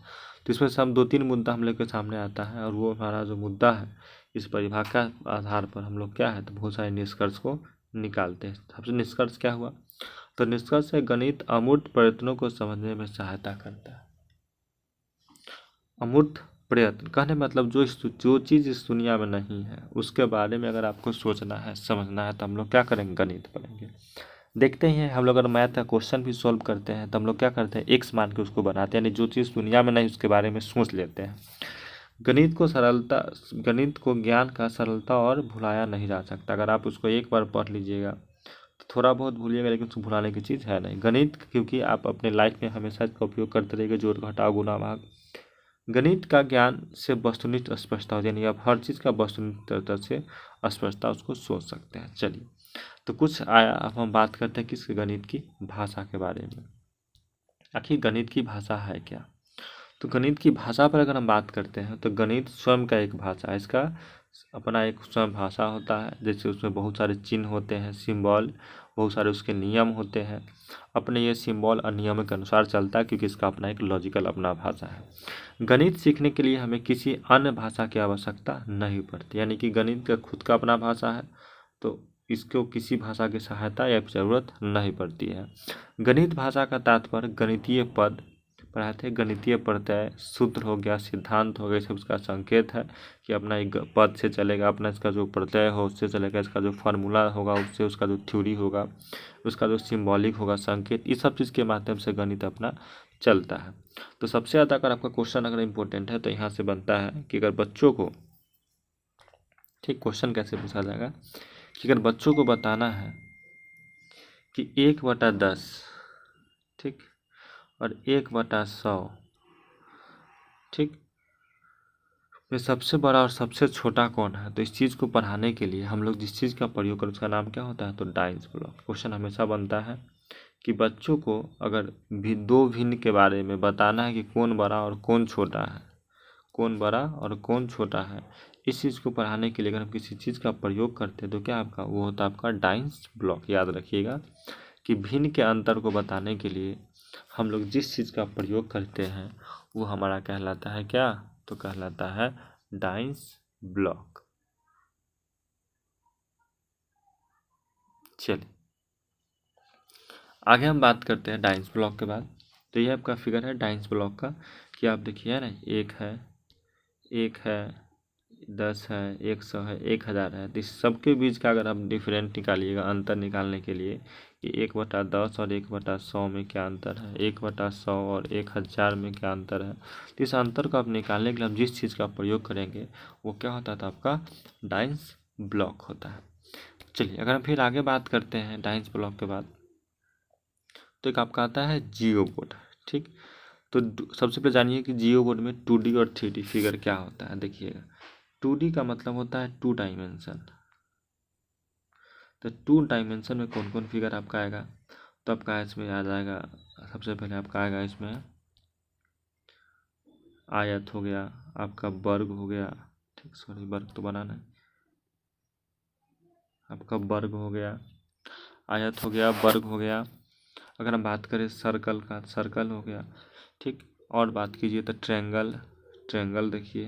तो इसमें से हम 2-3 मुद्दा हम लोग के सामने आता है और वो हमारा जो मुद्दा है इस परिभाषा के आधार पर हम लोग क्या है तो बहुत सारे निष्कर्ष को निकालते हैं। सबसे निष्कर्ष क्या हुआ, तो निष्कर्ष है गणित अमूर्त प्रयत्नों को समझने में सहायता करता है। अमूर्त प्रयत्न कहने मतलब जो चीज़ इस दुनिया में नहीं है उसके बारे में अगर आपको सोचना है, समझना है, तो हम लोग क्या करेंगे, गणित पढ़ेंगे। देखते ही हैं हम लोग अगर मैथ का क्वेश्चन भी सॉल्व करते हैं तो हम लोग क्या करते हैं, एक्स मान के उसको बनाते हैं, यानी जो चीज़ दुनिया में नहीं उसके बारे में सोच लेते हैं। गणित को सरलता, गणित को ज्ञान का सरलता और भुलाया नहीं जा सकता। अगर आप उसको एक बार पढ़ लीजिएगा तो थोड़ा बहुत भूलिएगा, लेकिन उसको भुलाने की चीज़ है नहीं गणित, क्योंकि आप अपने लाइफ में हमेशा इसका उपयोग करते रहिएगा, जोड़ घटाव गुणा भाग। गणित का ज्ञान से वस्तुनिष्ठ स्पष्टता हो, यानी आप हर चीज़ का वस्तुनिष्ठ से स्पष्टता उसको सोच सकते हैं। चलिए तो कुछ आया, अब हम बात करते हैं किस गणित की भाषा के बारे में। आखिर गणित की भाषा है क्या, तो गणित की भाषा पर अगर हम बात करते हैं तो गणित स्वयं का एक भाषा है। इसका अपना एक उसमें भाषा होता है, जैसे उसमें बहुत सारे चिन्ह होते हैं, सिंबल, बहुत सारे उसके नियम होते हैं। अपने ये सिंबल और नियमों के अनुसार चलता है, क्योंकि इसका अपना एक लॉजिकल अपना भाषा है। गणित सीखने के लिए हमें किसी अन्य भाषा की आवश्यकता नहीं पड़ती, यानी कि गणित का खुद का अपना भाषा है, तो इसको किसी भाषा की सहायता या ज़रूरत नहीं पड़ती है। गणित भाषा का तात्पर्य गणितीय पद पढ़ाते हैं, गणितीय प्रत्यय, सूत्र हो गया, सिद्धांत हो गया, सब उसका संकेत है कि अपना एक पद से चलेगा, अपना इसका जो प्रत्यय हो उससे चलेगा, इसका जो फार्मूला होगा उससे, उसका जो थ्योरी होगा, उसका जो सिंबॉलिक होगा संकेत, इस सब चीज़ के माध्यम से गणित अपना चलता है। तो सबसे ज़्यादा अगर आपका क्वेश्चन अगर इम्पोर्टेंट है तो यहाँ से बनता है कि अगर बच्चों को, ठीक, क्वेश्चन कैसे पूछा जाएगा कि अगर बच्चों को बताना है कि 1/10, ठीक, और 1/100, ठीक, में सबसे बड़ा और सबसे छोटा कौन है, तो इस चीज़ को पढ़ाने के लिए हम लोग जिस चीज़ का प्रयोग करें उसका नाम क्या होता है, तो डाइस ब्लॉक। क्वेश्चन हमेशा बनता है कि बच्चों को अगर भी दो भिन्न के बारे में बताना है कि कौन बड़ा और कौन छोटा है, कौन बड़ा और कौन छोटा है, इस चीज़ को पढ़ाने के लिए अगर हम किसी चीज़ का प्रयोग करते हैं तो क्या आपका वो होता है आपका डाइस ब्लॉक। याद रखिएगा कि भिन्न के अंतर को बताने के लिए हम लोग जिस चीज़ का प्रयोग करते हैं वो हमारा कहलाता है क्या, तो कहलाता है डाइस ब्लॉक। चलिए आगे हम बात करते हैं डाइस ब्लॉक के बाद। तो ये आपका फिगर है डाइस ब्लॉक का, कि आप देखिए है ना, 1 है 10 है 100 है 1000 है, तो इस सबके बीच का अगर आप डिफरेंट निकालिएगा, अंतर निकालने के लिए कि 1/10 और 1/100 में क्या अंतर है, 1/100 और 1000 में क्या अंतर है, तो इस अंतर को आप निकालने के लिए हम जिस चीज़ का प्रयोग करेंगे वो क्या होता था आपका डाइस ब्लॉक होता है। चलिए अगर हम फिर आगे बात करते हैं डाइस ब्लॉक के बाद, तो एक आपका आता है जियो बोर्ड, ठीक। तो सबसे पहले जानिए कि जियो बोर्ड में 2D और 3D फिगर क्या होता है। देखिएगा 2D का मतलब होता है 2 डायमेंशन, तो 2 डायमेंशन में कौन कौन फिगर आपका आएगा, तो आपका इसमें आ जाएगा, सबसे पहले आपका आएगा इसमें आयत हो गया, आपका वर्ग हो गया, ठीक, सॉरी वर्ग तो बनाना है, आपका वर्ग हो गया, आयत हो गया, वर्ग हो गया। अगर हम बात करें सर्कल का, सर्कल हो गया, ठीक। और बात कीजिए तो ट्रायंगल, ट्रायंगल देखिए।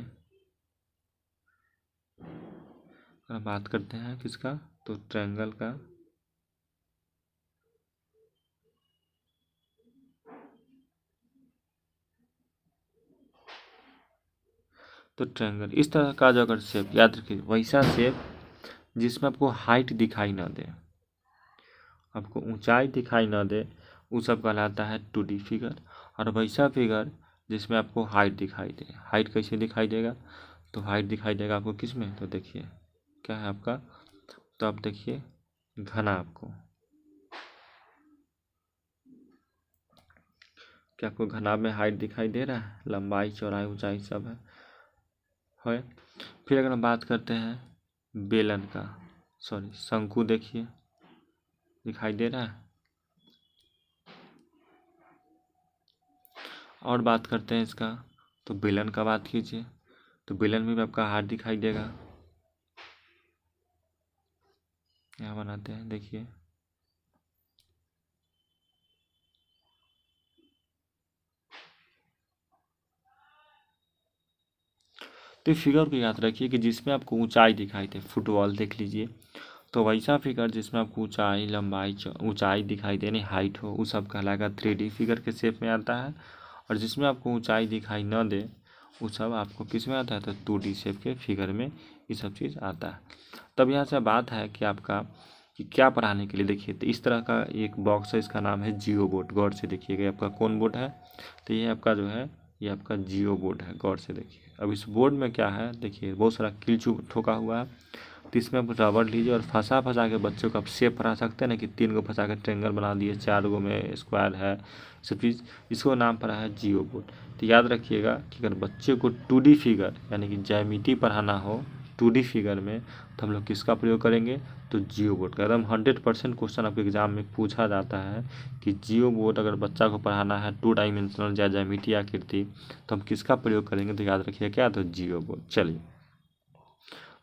अगर हम बात करते हैं किसका, तो ट्रायंगल का, तो ट्रायंगल इस तरह का जो अगर शेप, याद रखिए वैसा शेप जिसमें आपको हाइट दिखाई ना दे, आपको ऊंचाई दिखाई ना दे, वो सब कहलाता है 2D फिगर। और वैसा फिगर जिसमें आपको हाइट दिखाई दे, हाइट कैसे दिखाई देगा, तो हाइट दिखाई देगा आपको किस में, तो देखिए क्या है आपका, तो आप देखिए घना, आपको क्या आपको घना में हाइट दिखाई दे रहा है, लंबाई चौड़ाई ऊंचाई सब है। फिर अगर हम बात करते हैं बेलन का, सॉरी शंकु, देखिए दिखाई दे रहा है। और बात करते हैं इसका, तो बेलन का बात कीजिए, तो बेलन में भी आपका हाथ दिखाई देगा, यहाँ बनाते हैं देखिए, तो फिगर को याद रखिए कि जिसमें आपको ऊंचाई दिखाई दे, फुटबॉल देख लीजिए, तो वैसा फिगर जिसमें आपको ऊंचाई लंबाई ऊंचाई दिखाई देनी हाइट हो, वो सब कहलाएगा 3D फिगर के शेप में आता है। और जिसमें आपको ऊंचाई दिखाई न दे वो सब आपको किस में आता है, तो 2D शेप के फिगर में ये सब चीज़ आता है। तब यहाँ से बात है कि आपका कि क्या पढ़ाने के लिए, देखिए तो इस तरह का एक बॉक्स है, इसका नाम है जियो बोर्ड। गौर से देखिएगा आपका कौन बोर्ड है, तो ये आपका जो है ये आपका जियो बोर्ड है। गौर से देखिए, अब इस बोर्ड में क्या है, देखिए बहुत सारा कील ठोका हुआ है, तो इसमें आप रबड़ लीजिए और फंसा फंसा के बच्चों को आप शेप बना सकते हैं ना, कि 3 को फंसा के ट्रेंगल बना दिए, 4 गो में स्क्वायर है, सब चीज़, इसको नाम पड़ा है जियो बोर्ड। तो याद रखिएगा कि अगर बच्चे को 2D फिगर यानी कि ज्यामिति पढ़ाना हो 2D फिगर में, तो हम लोग किसका प्रयोग करेंगे, तो जियो बोर्ड का। एकदम 100% क्वेश्चन आपके एग्जाम में पूछा जाता है कि जियो बोर्ड अगर बच्चा को पढ़ाना है 2 डायमेंशनल या ज्यामिति आकृति, तो हम किसका प्रयोग करेंगे, तो याद रखिए क्या, तो जियो बोर्ड। चलिए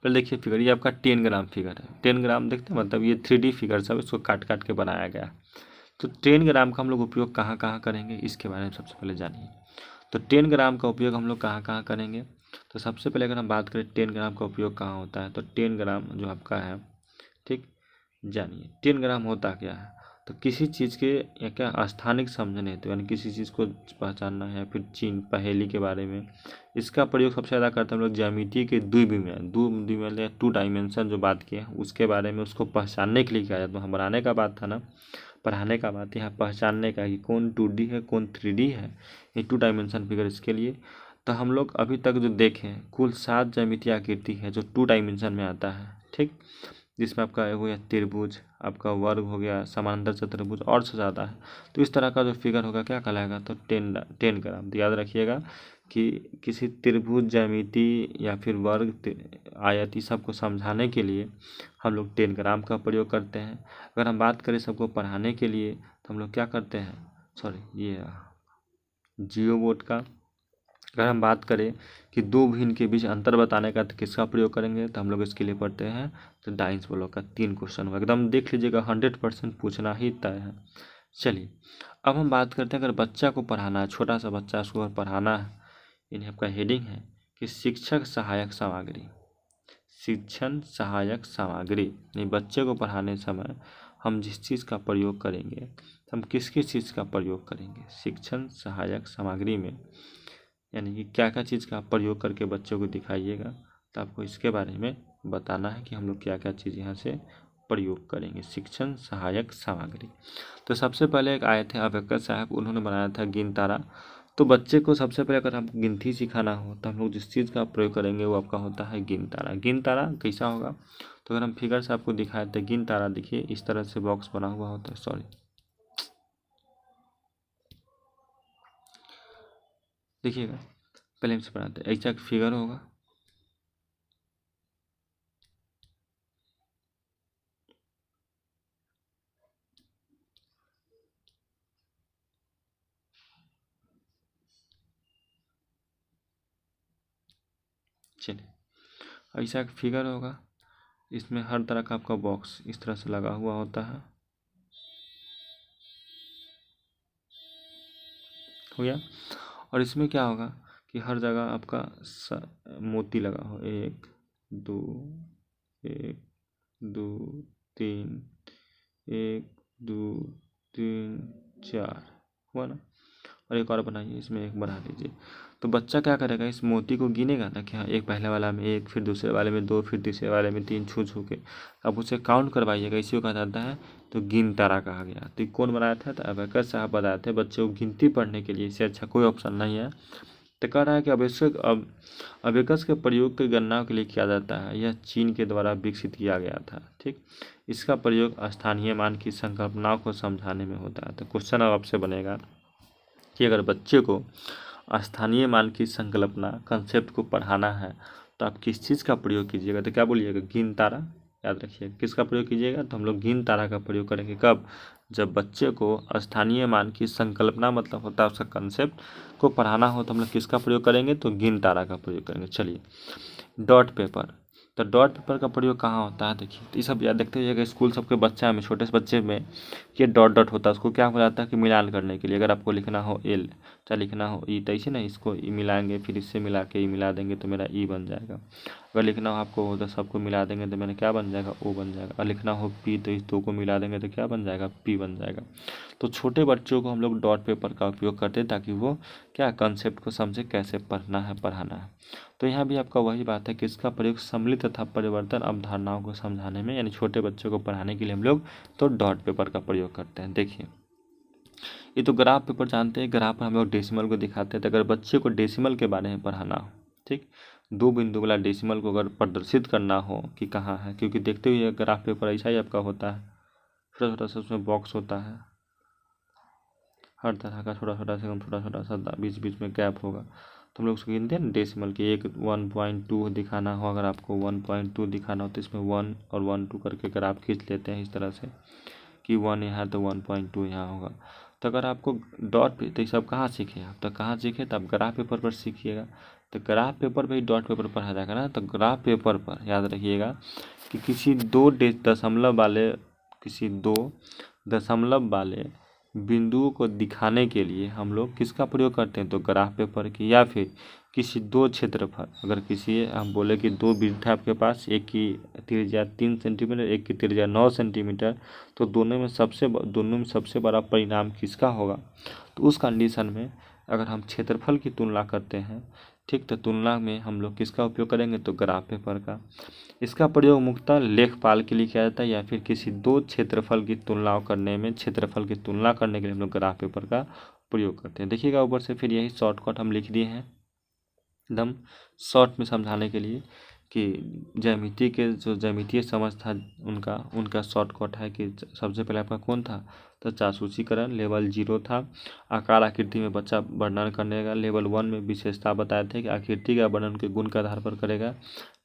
पहले देखिए फिगर, ये आपका 10 ग्राम फिगर है। 10 ग्राम देखते हैं, मतलब ये 3D फिगर सब इसको काट काट के बनाया गया। तो 10 ग्राम का हम लोग उपयोग कहाँ कहाँ करेंगे, इसके बारे में सबसे पहले जानिए। तो 10 ग्राम का उपयोग हम लोग कहाँ कहाँ करेंगे, तो सबसे पहले अगर हम बात करें 10 ग्राम का उपयोग कहाँ होता है, तो 10 ग्राम जो आपका है, ठीक, जानिए 10 ग्राम होता क्या है। तो किसी चीज़ के या क्या स्थानिक समझने, तो यानी किसी चीज़ को पहचानना है, फिर चीन पहेली के बारे में, इसका प्रयोग सबसे ज़्यादा करते हैं हम लोग ज्यामिति के द्विविमीय या 2 डायमेंशन जो बात किए हैं उसके बारे में, उसको पहचानने के लिए किया जाता है। तो बनाने का बात था ना, पढ़ाने का बात, यहाँ पहचानने का कि कौन 2D है कौन 3D है, ये 2 डायमेंशन फिगर इसके लिए। तो हम लोग अभी तक जो देखें कुल 7 ज्यामितीय आकृति है जो 2 डायमेंशन में आता है, ठीक, जिसमें आपका हो गया त्रिभुज, आपका वर्ग हो गया, समांतर चतुर्भुज और से ज़्यादा है। तो इस तरह का जो फिगर होगा क्या कहलाएगा, तो 10 ग्राम। तो याद रखिएगा कि किसी त्रिभुज, ज्यामिति या फिर वर्ग, आयत, सबको समझाने के लिए हम लोग 10 ग्राम का प्रयोग करते हैं। अगर हम बात करें सबको पढ़ाने के लिए तो हम लोग क्या करते हैं, सॉरी ये जियो बोर्ड का। अगर हम बात करें कि दो भिन्न के बीच अंतर बताने का तो किसका प्रयोग करेंगे, तो हम लोग इसके लिए पढ़ते हैं तो डाइंस ब्लॉक का 3 क्वेश्चन होगा, एकदम देख लीजिएगा 100% पूछना ही तय है। चलिए अब हम बात करते हैं, अगर बच्चा को पढ़ाना है, छोटा सा बच्चा उसको अगर पढ़ाना है, यानी आपका हेडिंग है कि शिक्षक सहायक सामग्री। शिक्षण सहायक सामग्री यानी बच्चे को पढ़ाने समय हम जिस चीज़ का प्रयोग करेंगे, हम किस किस चीज़ का प्रयोग करेंगे शिक्षण सहायक सामग्री में, यानी कि क्या क्या चीज़ का प्रयोग करके बच्चों को दिखाइएगा। तो आपको इसके बारे में बताना है कि हम लोग क्या क्या चीज़ यहाँ से प्रयोग करेंगे शिक्षण सहायक सामग्री। तो सबसे पहले एक आए थे अबेकस साहब, उन्होंने बनाया था गिनतारा। तो बच्चे को सबसे पहले अगर हमको गिनती सिखाना हो तो हम लोग जिस चीज़ का प्रयोग करेंगे वो आपका होता है गिनतारा। गिनतारा कैसा होगा, तो अगर हम फिगर से आपको दिखाए तो गिनतारा देखिए इस तरह से बॉक्स बना हुआ होता है, सॉरी देखिएगा, पहले हमसे बनाते हैं, ऐसा फिगर होगा, चलिए ऐसा एक फिगर होगा, इसमें हर तरह का आपका बॉक्स इस तरह से लगा हुआ होता है, हो गया। और इसमें क्या होगा कि हर जगह आपका मोती लगा हो, 1 2 1 2 3 1 2 3 4 हुआ ना। और एक और बनाइए, इसमें एक बना लीजिए। तो बच्चा क्या करेगा, इस मोती को गिनेगा ना कि हाँ एक पहले वाला में 1, फिर दूसरे वाले में 2, फिर तीसरे वाले में 3, छू छू के अब उसे काउंट करवाइएगा, इसी को कहा जाता है तो गिनतारा कहा गया। तो ये कौन बनाया था, तो अबेकस साहब बताए थे बच्चों को गिनती पढ़ने के लिए, इससे अच्छा कोई ऑप्शन नहीं है। तो कह रहा है कि अबेकस के प्रयोग की गणना के लिए किया जाता है, यह चीन के द्वारा विकसित किया गया था, ठीक। इसका प्रयोग स्थानीय मान की संकल्पनाओं को समझाने में होता है। तो क्वेश्चन अब आपसे बनेगा कि अगर बच्चे को स्थानीय मान की संकल्पना कंसेप्ट को पढ़ाना है तो आप किस चीज़ का प्रयोग कीजिएगा, तो क्या बोलिएगा, गिनतारा। याद रखिए किसका प्रयोग कीजिएगा, तो हम लोग गिनतारा का प्रयोग करेंगे। कब, जब बच्चे को स्थानीय मान की संकल्पना मतलब होता है उसका कंसेप्ट को पढ़ाना हो तो हम लोग किसका प्रयोग करेंगे, तो गिनतारा का प्रयोग करेंगे। चलिए डॉट पेपर, तो डॉट पेपर का प्रयोग कहाँ होता है, देखिए तो ये सब याद देखते हुए स्कूल सबके बच्चा में, छोटे से बच्चे में ये डॉट डॉट होता है, उसको क्या हो जाता है कि मिलान करने के लिए, अगर आपको लिखना हो एल चाहे लिखना हो ई, तो ऐसे ना इसको ई मिलाएंगे, फिर इससे मिला के ई मिला देंगे तो मेरा ई बन जाएगा। अगर लिखना हो आपको तो सबको मिला देंगे तो मेरा क्या बन जाएगा, ओ बन जाएगा। और लिखना हो पी तो इस दो को मिला देंगे तो क्या बन जाएगा, पी बन जाएगा। तो छोटे बच्चों को हम लोग डॉट पेपर का उपयोग करते हैं ताकि वो क्या कंसेप्ट को समझे, कैसे पढ़ना है पढ़ाना है। तो यहाँ भी आपका वही बात है कि इसका प्रयोग सम्मिलित तथा परिवर्तन अवधारणाओं को समझाने में, यानी छोटे बच्चों को पढ़ाने के लिए हम लोग तो डॉट पेपर का प्रयोग करते हैं। देखिए ये तो ग्राफ पेपर जानते हैं, ग्राफ पर हम लोग डेसिमल को दिखाते हैं। तो अगर बच्चे को डेसिमल के बारे में पढ़ाना हो, ठीक, 2 बिंदु वाला डेसिमल को अगर प्रदर्शित करना हो कि कहाँ है, क्योंकि देखते हुए ग्राफ पेपर ऐसा ही आपका होता है, छोटा छोटा सा उसमें बॉक्स होता है, हर तरह का छोटा छोटा सा छोटा छोटा सा बीच बीच में गैप होगा। तो हम लोग उसको गिनते हैं ना डेसिमल के, एक 1.2 दिखाना हो, अगर आपको 1.2 दिखाना हो तो इसमें 1 और 1 2 करके अगर आप खींच लेते हैं इस तरह से कि 1 यहाँ तो 1.2 यहाँ होगा, तो अगर आपको डॉट पे, तो ये सब कहाँ सीखे आप, तो कहाँ सीखे, तो आप ग्राफ पेपर पर सीखिएगा। तो ग्राफ पेपर पे ही डॉट पेपर पढ़ा जाएगा ना। तो ग्राफ पेपर पर याद रखिएगा कि किसी दो दशमलव वाले बिंदुओं को दिखाने के लिए हम लोग किसका प्रयोग करते हैं, तो ग्राफ पेपर की। या फिर किसी दो क्षेत्रफल, अगर किसी हम बोले कि दो वृत्त है आपके पास, एक की त्रिज्या 3 सेंटीमीटर, एक की त्रिज्या 9 सेंटीमीटर, तो दोनों में सबसे बड़ा परिणाम किसका होगा। तो उस कंडीशन में अगर हम क्षेत्रफल की तुलना करते हैं, ठीक, तो तुलना में हम लोग किसका उपयोग करेंगे, तो ग्राफ पेपर का। इसका प्रयोग मुख्यतः लेखपाल के लिए किया जाता है, या फिर किसी दो क्षेत्रफल की तुलना करने में, क्षेत्रफल की तुलना करने के लिए हम लोग ग्राफ पेपर का प्रयोग करते हैं। देखिएगा ऊपर से, फिर यही शॉर्टकट हम लिख दिए हैं एकदम शॉर्ट में समझाने के लिए कि जो ज्यामितीय समझ था उनका शॉर्टकट है कि सबसे पहले आपका कौन था, तो चासूचीकरण लेवल 0 था। आकार आकृति में बच्चा वर्णन करने का लेवल 1 में विशेषता बताए थे कि आकृति का वर्णन के गुण के आधार पर करेगा।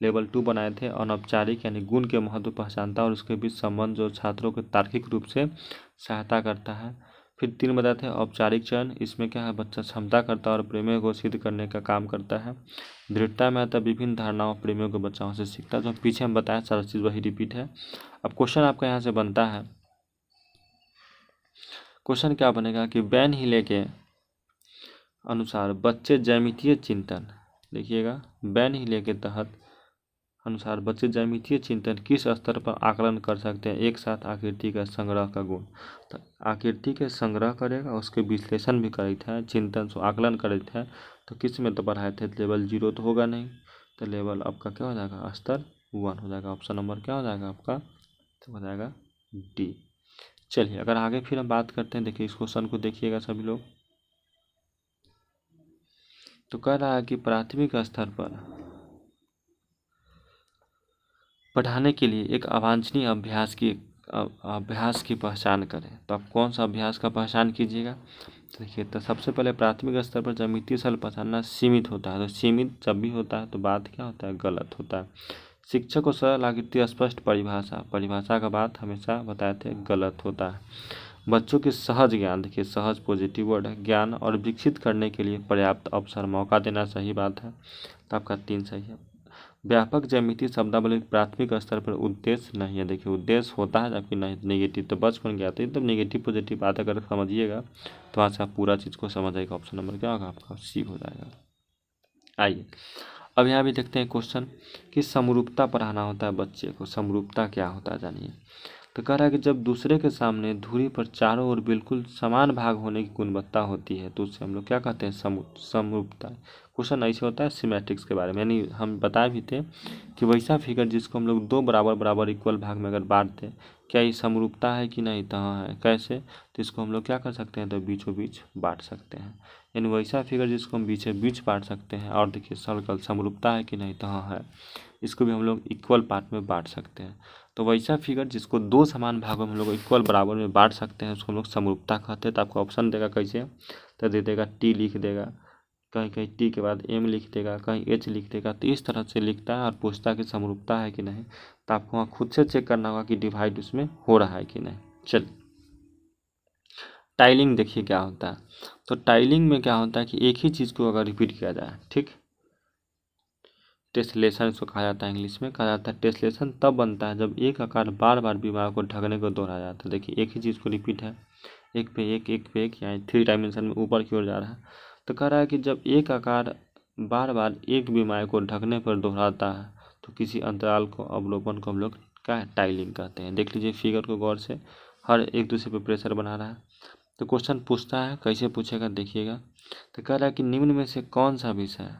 लेवल 2 बनाए थे अनौपचारिक, यानी गुण के महत्व पहचानता और उसके बीच संबंध जो छात्रों को तार्किक रूप से सहायता करता है। फिर 3 बताए थे औपचारिक चयन, इसमें क्या है, बच्चा क्षमता करता है और प्रेमियों को सिद्ध करने का काम करता है। दृढ़ता में आता विभिन्न धारणाओं प्रेमियों के बच्चों से सीखता है। जो पीछे हम बताया सारा चीज़ वही रिपीट है। अब क्वेश्चन आपका यहाँ से बनता है, क्वेश्चन क्या बनेगा कि बैन हिले के अनुसार बच्चे ज्यामितीय चिंतन, देखिएगा बैन हिले के तहत अनुसार बच्चे ज्यामितीय चिंतन किस स्तर पर आकलन कर सकते हैं एक साथ आकृति का संग्रह का गुण। तो आकृति के संग्रह करेगा, उसके विश्लेषण भी करता है, चिंतन से आकलन करता है। तो किस में तो पढ़ाए थे, लेवल 0 तो होगा नहीं, तो लेवल आपका क्या हो जाएगा, स्तर 1 हो जाएगा। ऑप्शन नंबर क्या हो जाएगा आपका, तो हो जाएगा डी। चलिए अगर आगे फिर हम बात करते हैं, देखिए इस क्वेश्चन को देखिएगा सभी लोग। तो कह रहा है कि प्राथमिक स्तर पर पढ़ाने के लिए एक अवांछनीय अभ्यास की पहचान करें। तो आप कौन सा अभ्यास का पहचान कीजिएगा, देखिए तो सबसे पहले प्राथमिक स्तर पर ज्यामितीय सरल पहचानना सीमित होता है। तो सीमित जब भी होता है तो बात क्या होता है, गलत होता है। शिक्षक को सरल आकृति स्पष्ट परिभाषा का बात हमेशा बताए थे गलत होता है। बच्चों के सहज ज्ञान, देखिए सहज पॉजिटिव वर्ड है, ज्ञान और विकसित करने के लिए पर्याप्त अवसर मौका देना सही बात है। तो आपका 3 सही है। व्यापक ज्यामितीय शब्दावली प्राथमिक स्तर पर उद्देश्य नहीं है, देखिए उद्देश्य होता है जबकि नहीं नेगेटिव, तो बचपन गया तो एकदम नेगेटिव पॉजिटिव बात अगर समझिएगा तो वहाँ से आप पूरा चीज़ को समझ आएगा। ऑप्शन नंबर क्या होगा आपका, सी हो जाएगा। आइए अब यहाँ भी देखते हैं क्वेश्चन कि समरूपता पढ़ाना होता है बच्चे को, समरूपता क्या होता है जानिए। तो कह रहा है कि जब दूसरे के सामने धुरी पर चारों ओर बिल्कुल समान भाग होने की गुणवत्ता होती है तो उससे हम लोग क्या कहते हैं, समरूपता। क्वेश्चन ऐसे होता है सिमेट्रिक्स के बारे में, यानी हम बताए भी थे कि वैसा फिगर जिसको हम लोग 2 बराबर बराबर इक्वल भाग में अगर बांट दें, क्या ये समरूपता है कि नहीं, तो हाँ है। कैसे, तो इसको हम लोग क्या कर सकते हैं, तो बीचों बीच बांट सकते हैं। यानी वैसा फिगर जिसको हम बीचों बीच बांट सकते हैं, और देखिए सर्कल समरूपता है कि नहीं, तो हाँ है। इसको भी हम लोग इक्वल पार्ट में बांट सकते हैं। तो वैसा फिगर जिसको 2 समान भागों में हम लोग इक्वल बराबर में बांट सकते हैं उसको हम लोग समरूपता कहते हैं। तो आपको ऑप्शन देगा कैसे, तो दे देगा टी लिख देगा, कहीं कहीं टी के बाद एम लिख देगा, कहीं एच लिख देगा। तो इस तरह से लिखता है और पूछता है कि समरूपता है कि नहीं। तो आपको वहाँ खुद से चेक करना होगा कि डिवाइड उसमें हो रहा है कि नहीं। चलिए टाइलिंग देखिए क्या होता है। तो टाइलिंग में क्या होता है कि एक ही चीज़ को अगर रिपीट किया जाए, ठीक, टेसलेशन इसको कहा जाता है, इंग्लिश में कहा जाता है टेसलेशन तब बनता है जब एक आकार बार बार बीमार को ढकने को दोहराया जाता है। देखिए एक ही चीज़ को रिपीट है, एक पे एक यानी 3 डायमेंशन में ऊपर की ओर जा रहा है। तो कह रहा है कि जब एक आकार बार बार एक बीमारी को ढकने पर दोहराता है तो किसी अंतराल को अवलोकन को हम लोग क्या है, टाइलिंग कहते हैं। देख लीजिए फिगर को गौर से, हर एक दूसरे पर प्रेशर बना रहा है। तो क्वेश्चन पूछता है, कैसे पूछेगा देखिएगा। तो कह रहा है कि निम्न में से कौन सा विषय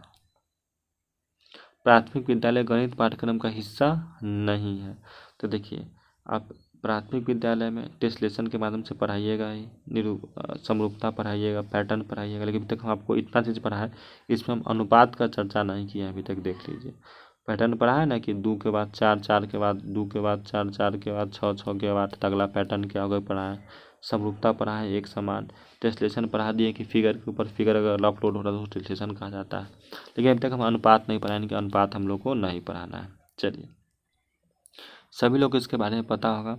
प्राथमिक विद्यालय गणित पाठ्यक्रम का हिस्सा नहीं है। तो देखिए आप प्राथमिक विद्यालय में टेस्लेशन के माध्यम से पढ़ाइएगा ही, समरूपता पढ़ाइएगा, पैटर्न पढ़ाइएगा, लेकिन अभी तक हम आपको इतना चीज़ पढ़ा है, इसमें हम अनुपात का चर्चा नहीं किया अभी तक। देख लीजिए पैटर्न पढ़ा है ना कि 2 के बाद 4, 4 के बाद 2 के बाद 4, 4 के बाद 6, 6 के बाद अगला पैटर्न क्या होगा पढ़ा है। समरूपता पढ़ा है एक समान, टेस्लेशन पढ़ा दिए कि फिगर के ऊपर फिगर अगर अपलोड हो रहा है तो टेस्लेशन कहा जाता है। लेकिन अभी तक हम अनुपात नहीं पढ़ाएंगे कि अनुपात हम लोग को नहीं पढ़ाना है। चलिए सभी लोग को इसके बारे में पता होगा।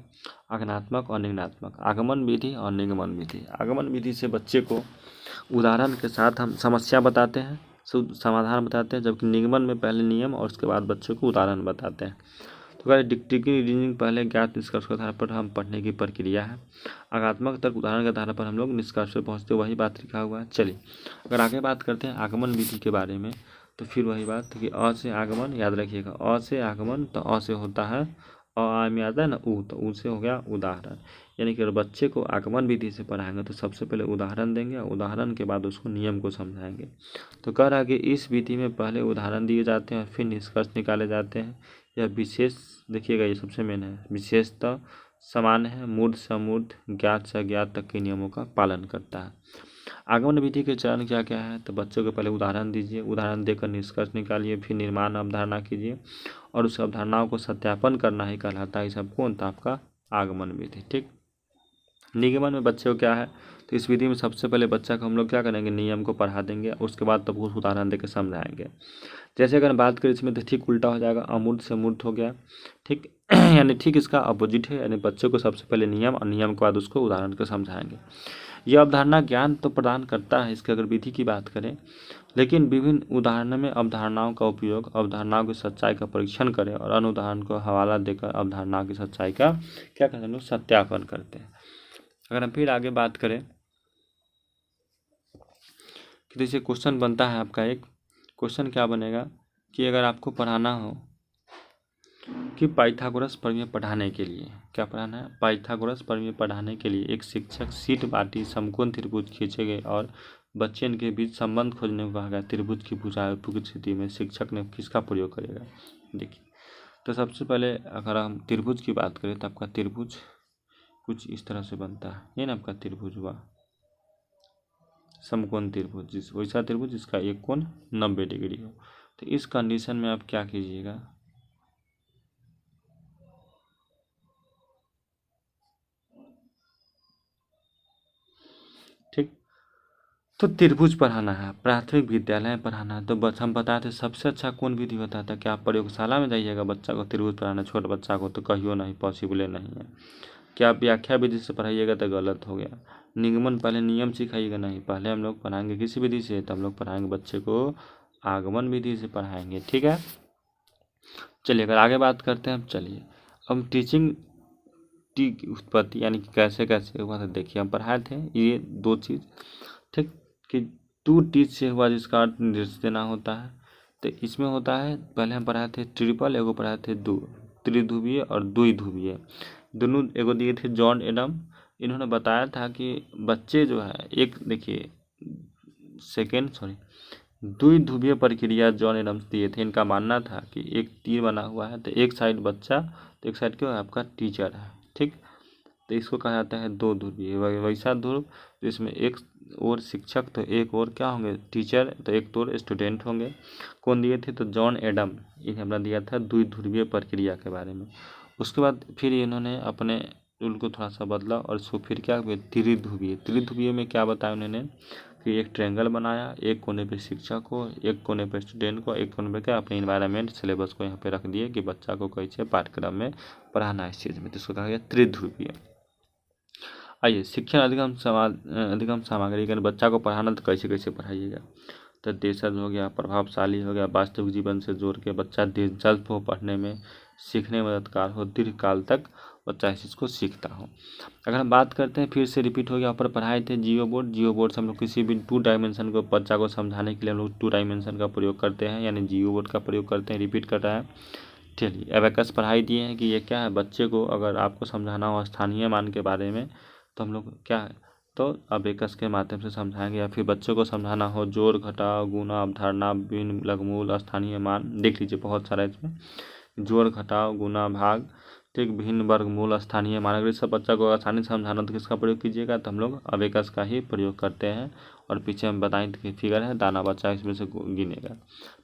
आगमनात्मक और निगमनात्मक, आगमन विधि और निगमन विधि। आगमन विधि से बच्चे को उदाहरण के साथ हम समस्या बताते हैं, समाधान बताते हैं, जबकि निगमन में पहले नियम और उसके बाद बच्चों को उदाहरण बताते हैं। तो गाइस डिक्टेटिव रीजनिंग पहले ज्ञात निष्कर्ष के आधार पर हम पढ़ने की प्रक्रिया है। आगात्मक तर्क उदाहरण के आधार पर हम लोग निष्कर्ष पर पहुँचते, वही बात लिखा हुआ है। चलिए अगर आगे बात करते हैं आगमन विधि के बारे में, तो फिर वही बात कि अ से आगमन, याद रखिएगा अ से आगमन, तो अ से होता है आ में आता है ना ऊ, तो ऊ से हो गया उदाहरण। यानी कि अगर बच्चे को आगमन विधि से पढ़ाएंगे तो सबसे पहले उदाहरण देंगे, उदाहरण के बाद उसको नियम को समझाएंगे। तो कह रहा है कि इस विधि में पहले उदाहरण दिए जाते हैं और फिर निष्कर्ष निकाले जाते हैं। यह विशेष, देखिएगा ये सबसे मेन है, विशेषतः समान है, मूर्त से अमूर्त, ज्ञात से अज्ञात तक के नियमों का पालन करता है। आगमन विधि के चरण क्या क्या है, तो बच्चों को पहले उदाहरण दीजिए, उदाहरण देकर निष्कर्ष निकालिए, फिर निर्माण अवधारणा कीजिए और उस अवधारणाओं को सत्यापन करना ही कहलाता है सब कौन था आपका आगमन विधि। ठीक। निगमन में बच्चे को क्या है, तो इस विधि में सबसे पहले बच्चा को हम लोग क्या करेंगे, नियम को पढ़ा देंगे, उसके बाद तब कुछ उदाहरण देकर समझाएंगे। जैसे अगर बात करें इसमें तो ठीक उल्टा हो जाएगा, अमूर्त से मूर्त हो गया। ठीक यानी ठीक इसका अपोजिट है, यानी बच्चों को सबसे पहले नियम और नियम के बाद उसको उदाहरण को समझाएंगे। यह अवधारणा ज्ञान तो प्रदान करता है, इसकी अगर विधि की बात करें, लेकिन विभिन्न उदाहरणों में अवधारणाओं का उपयोग, अवधारणाओं की सच्चाई का परीक्षण करें और अन्य उदाहरण को हवाला देकर अवधारणाओं की सच्चाई का क्या करते हैं हम लोग, सत्यापन करते हैं। अगर हम फिर आगे बात करें कि जैसे क्वेश्चन बनता है आपका, एक क्वेश्चन क्या बनेगा कि अगर आपको पढ़ाना हो कि पाइथागोरस प्रमेय पढ़ाने के लिए क्या पढ़ाना है, पाइथागोरस प्रमेय पढ़ाने के लिए एक शिक्षक सीट बाटी समकोण त्रिभुज खींचे गए और बच्चे इनके बीच संबंध खोजने को कहा गया। त्रिभुज की भुजा की स्थिति में शिक्षक ने किसका प्रयोग करेगा। देखिए तो सबसे पहले अगर हम त्रिभुज की बात करें तो आपका त्रिभुज कुछ इस तरह से बनता है, ये ना आपका त्रिभुज हुआ समकोण त्रिभुज, जिस वैसा त्रिभुज जिसका एक कोण 90 डिग्री हो। तो इस कंडीशन में आप क्या कीजिएगा, ठीक, तो त्रिभुज पढ़ाना है, प्राथमिक विद्यालय में पढ़ाना है, तो बस हम बताते सबसे अच्छा कौन विधि होता था, क्या आप प्रयोगशाला में जाइएगा बच्चा को त्रिभुज पढ़ाना, छोटे बच्चा को तो कहियो नहीं, पॉसिबल नहीं है। क्या आप व्याख्या विधि से पढ़ाइएगा तो गलत हो गया। निगमन पहले नियम सिखाइएगा नहीं, पहले हम लोग पढ़ाएंगे किसी विधि से, तो हम लोग पढ़ाएंगे बच्चे को आगमन विधि से पढ़ाएंगे। ठीक है, चलिए अगर आगे बात करते हैं हम, चलिए हम टीचिंग टी की उत्पत्ति यानी कि कैसे कैसे हुआ था, देखिए हम पढ़ाए थे ये दो चीज़, ठीक, कि टू टीच से हुआ जिसका अर्थ निर्देश देना होता है। तो इसमें होता है, पहले हम पढ़ाए थे ट्रिपल, एगो पढ़ाए थे त्रिध्रुवीय और द्विध्रुवीय, दोनों एगो दिए थे जॉन एडम। इन्होंने बताया था कि बच्चे जो है, एक देखिए द्विध्रुवीय प्रक्रिया जॉन एडम्स दिए थे। इनका मानना था कि एक तीर बना हुआ है, तो एक साइड बच्चा, तो एक साइड क्यों है आपका टीचर है। ठीक, तो इसको कहा जाता है दो ध्रुवीय। वैसा ध्रुव तो इसमें एक और शिक्षक तो एक और क्या होंगे टीचर, तो एक और स्टूडेंट होंगे। कौन दिए थे, तो जॉन एडम, इन्हें हमने दिया था द्विध्रुवीय प्रक्रिया के बारे में। उसके बाद फिर इन्होंने अपने रूल को थोड़ा सा बदला और इसको फिर क्या हुए त्रिध्रुवीय। त्रिध्रुवीय में क्या बताया उन्होंने कि एक ट्रायंगल बनाया, एक कोने पे शिक्षक को, एक कोने पे स्टूडेंट को, एक कोने पे क्या अपने इन्वायरमेंट सिलेबस को यहाँ पे रख दिए कि बच्चा को कैसे पाठ्यक्रम में पढ़ाना है इस चीज़ में, तो इसको कहा गया त्रिध्रुवीय। आइए शिक्षण अधिगम सामग्री, अगर बच्चा को पढ़ाना तो कैसे कैसे पढ़ाइएगा, तो देशज हो गया, प्रभावशाली हो गया, वास्तविक जीवन से जोड़ के बच्चा दिलचस्प हो, पढ़ने में सीखने में मददगार हो, दीर्घ काल तक बच्चा इस चीज़ को सीखता हो। अगर हम बात करते हैं, फिर से रिपीट हो गया, ऊपर पढ़ाए थे जियो बोर्ड। जियो बोर्ड से हम लोग किसी भी 2 डायमेंशन को बच्चा को समझाने के लिए हम लोग 2 डायमेंशन का प्रयोग करते हैं, यानी जियो बोर्ड का प्रयोग करते हैं। रिपीट कर रहा है, चलिए एबेकस पढ़ाई दिए हैं कि ये क्या है, बच्चे को अगर आपको समझाना हो स्थानीय मान के बारे में, तो हम लोग क्या है, तो अबेकस के माध्यम से समझाएंगे। या फिर बच्चों को समझाना हो जोड़ घटाव गुणा अवधारणा भिन्न लगमूल स्थानीय मान, देख लीजिए बहुत सारा इसमें, जोड़ घटाव गुणा भाग, ठीक, भिन्न वर्गमूल स्थानीय मान, अगर इस सब बच्चा को आसानी से समझाना तो किसका प्रयोग कीजिएगा, तो हम लोग अबेकस का ही प्रयोग करते हैं। और पीछे हम बताएं कि फिगर है, दाना बच्चा इसमें से गिनेगा।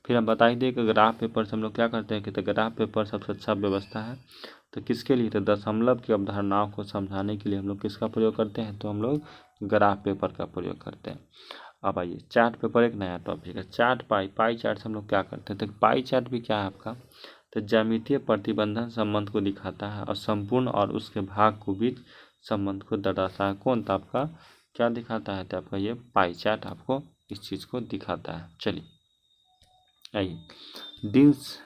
फिर हम बताई दें कि ग्राफ पेपर से हम लोग क्या करते हैं कि तो ग्राफ पेपर सबसे अच्छा व्यवस्था है, तो किसके लिए, तो दशमलव की अवधारणाओं को समझाने के लिए हम लोग किसका प्रयोग करते हैं, तो हम लोग ग्राफ पेपर का प्रयोग करते हैं। अब आइए चार्ट पेपर, एक नया टॉपिक है चार्ट पाई चार्ट से हम लोग क्या करते हैं, तो पाई चार्ट भी क्या है आपका, तो ज्यामितीय प्रतिबंधन संबंध को दिखाता है और संपूर्ण और उसके भाग को बीच संबंध को दर्शाता है। कौन? तो आपका क्या दिखाता है? तो आपका ये पाई चार्ट आपको इस चीज़ को दिखाता है। चलिए आइए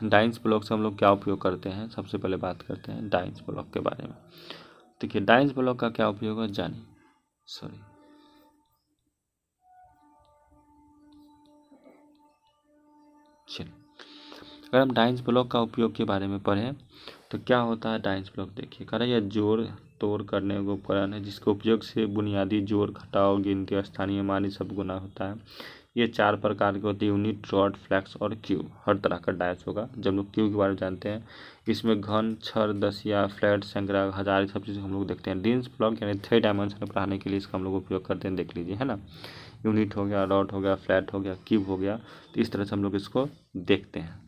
डाइंस ब्लॉक से हम लोग क्या उपयोग करते हैं, सबसे पहले बात करते हैं डाइंस ब्लॉक के बारे में। देखिए डाइंस ब्लॉक का क्या उपयोग है जानिए। चलिए अगर हम डाइंस ब्लॉक का उपयोग के बारे में पढ़ें तो क्या होता है डाइंस ब्लॉक। देखिए कह रहा है यह जोड़ तोड़ करने का उपकरण है जिसके उपयोग से बुनियादी जोड़ घटाव गिनती स्थानीय मान सब गुना होता है। ये 4 प्रकार के होते हैं, यूनिट, रॉड, फ्लैक्स और क्यूब। हर तरह का डाइस होगा। जब लोग क्यूब के बारे में जानते हैं इसमें घन, छर, दसिया, फ्लैट, संग्रह, हजार सब चीज़ हम लोग देखते हैं। डाइंस ब्लॉक यानी 3 डायमेंशन पढ़ाने के लिए इसका हम लोग उपयोग करते हैं, देख लीजिए है ना। यूनिट हो गया, रॉड हो गया, फ्लैट हो गया, क्यूब हो गया, तो इस तरह से हम लोग इसको देखते हैं।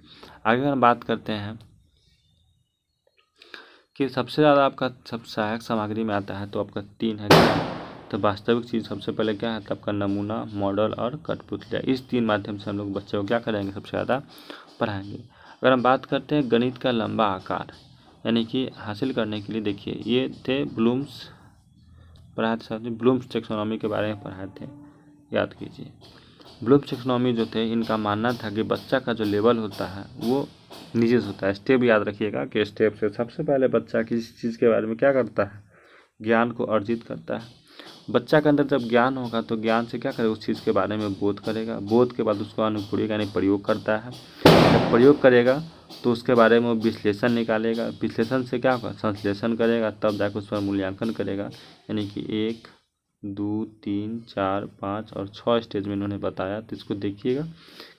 आगे हम बात करते हैं कि सबसे ज़्यादा आपका सब सहायक सामग्री में आता है तो आपका 3 है क्या? तो वास्तविक चीज़ सबसे पहले क्या है? तो आपका नमूना, मॉडल और कठपुतलिया। इस 3 माध्यम से हम लोग बच्चों को क्या करेंगे? सबसे ज़्यादा पढ़ाएंगे। अगर हम बात करते हैं गणित का लंबा आकार यानी कि हासिल करने के लिए, देखिए ये थे ब्लूम्स पढ़ाए थे साथ में, ब्लूम्स टैक्सोनॉमी के बारे में पढ़ाए थे, याद कीजिए। ब्लूम्स टैक्सोनॉमी जो थे इनका मानना था कि बच्चा का जो लेवल होता है वो नीचे से होता है। स्टेप याद रखिएगा कि स्टेप से सबसे पहले बच्चा किसी चीज़ के बारे में क्या करता है? ज्ञान को अर्जित करता है। बच्चा के अंदर जब ज्ञान होगा तो ज्ञान से क्या करेगा? उस चीज़ के बारे में बोध करेगा। बोध के बाद उसको अनुप्रयोग यानी प्रयोग करता है। जब प्रयोग करेगा तो उसके बारे में विश्लेषण निकालेगा। विश्लेषण से क्या होगा? संश्लेषण करेगा, तब जाकर उस पर मूल्यांकन करेगा। यानी कि 1, 2, 3, 4, 5 और 6 स्टेज में इन्होंने बताया। तो इसको देखिएगा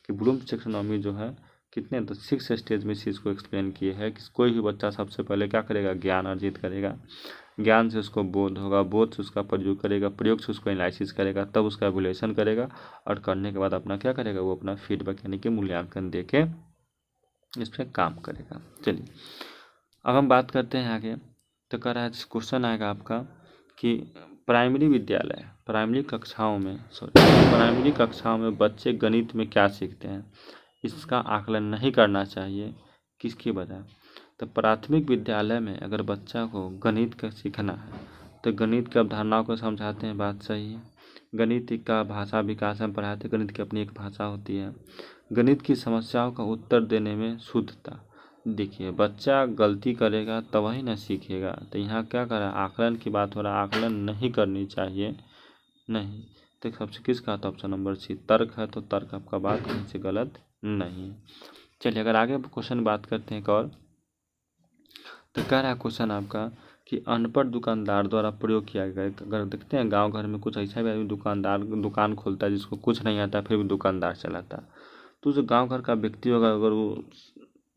कि ब्लूम्स टैक्सोनॉमी जो है कितने, तो 6 स्टेज में इस चीज़ को एक्सप्लेन किए है कि कोई भी बच्चा सबसे पहले क्या करेगा? ज्ञान अर्जित करेगा। ज्ञान से उसको बोध होगा, बोध से उसका प्रयोग करेगा, प्रयोग से उसको एनालिसिस करेगा, तब उसका एवोल्यूशन करेगा और करने के बाद अपना क्या करेगा? वो अपना फीडबैक यानी कि मूल्यांकन दे के इस पर काम करेगा। चलिए अब हम बात करते हैं आगे। तो कह रहा है क्वेश्चन आएगा आपका कि प्राइमरी कक्षाओं में बच्चे गणित में क्या सीखते हैं, इसका आकलन नहीं करना चाहिए, किसकी वजह? तो प्राथमिक विद्यालय में अगर बच्चा को गणित का सीखना है तो गणित की अवधारणाओं को समझाते हैं, बात सही है। गणित का भाषा विकास हम पढ़ाते, गणित की अपनी एक भाषा होती है। गणित की समस्याओं का उत्तर देने में शुद्धता। देखिए बच्चा गलती करेगा तब वही ना सीखेगा। तो यहाँ क्या कर रहा है? आकलन की बात हो रहा है, आकलन नहीं करनी चाहिए, नहीं। तो सबसे किसका? तो ऑप्शन नंबर सी तर्क है, तो तर्क आपका बात कहीं से गलत नहीं। चलिए अगर आगे क्वेश्चन बात करते हैं एक और, तो कह रहा है क्वेश्चन आपका कि अनपढ़ दुकानदार द्वारा प्रयोग किया गया। अगर देखते हैं गांव घर में कुछ ऐसा भी आदमी दुकान खोलता है जिसको कुछ नहीं आता फिर भी दुकानदार चलाता है। तो जो गांव घर का व्यक्ति होगा अगर वो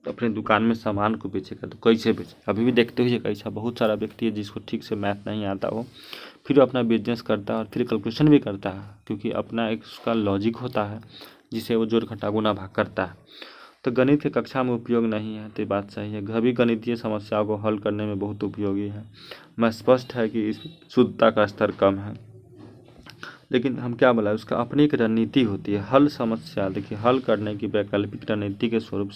अपने दुकान में सामान को बेचेगा तो कैसे बेचेगा? अभी भी देखते हुए ऐसा बहुत सारा व्यक्ति है जिसको ठीक से मैथ नहीं आता हो, फिर वो अपना बिजनेस करता है और फिर कैलकुलेशन भी करता है, क्योंकि अपना एक उसका लॉजिक होता है जिसे वो जोड़ घटा गुना भाग करता है। तो गणित के कक्षा में उपयोग नहीं है, तो बात सही है। सभी गणितीय समस्याओं को हल करने में बहुत उपयोगी है। मैं स्पष्ट है कि इस शुद्धता का स्तर कम है, लेकिन हम क्या बोला, उसका अपनी एक रणनीति होती है। हल समस्या, देखिए हल करने की वैकल्पिक रणनीति के स्वरूप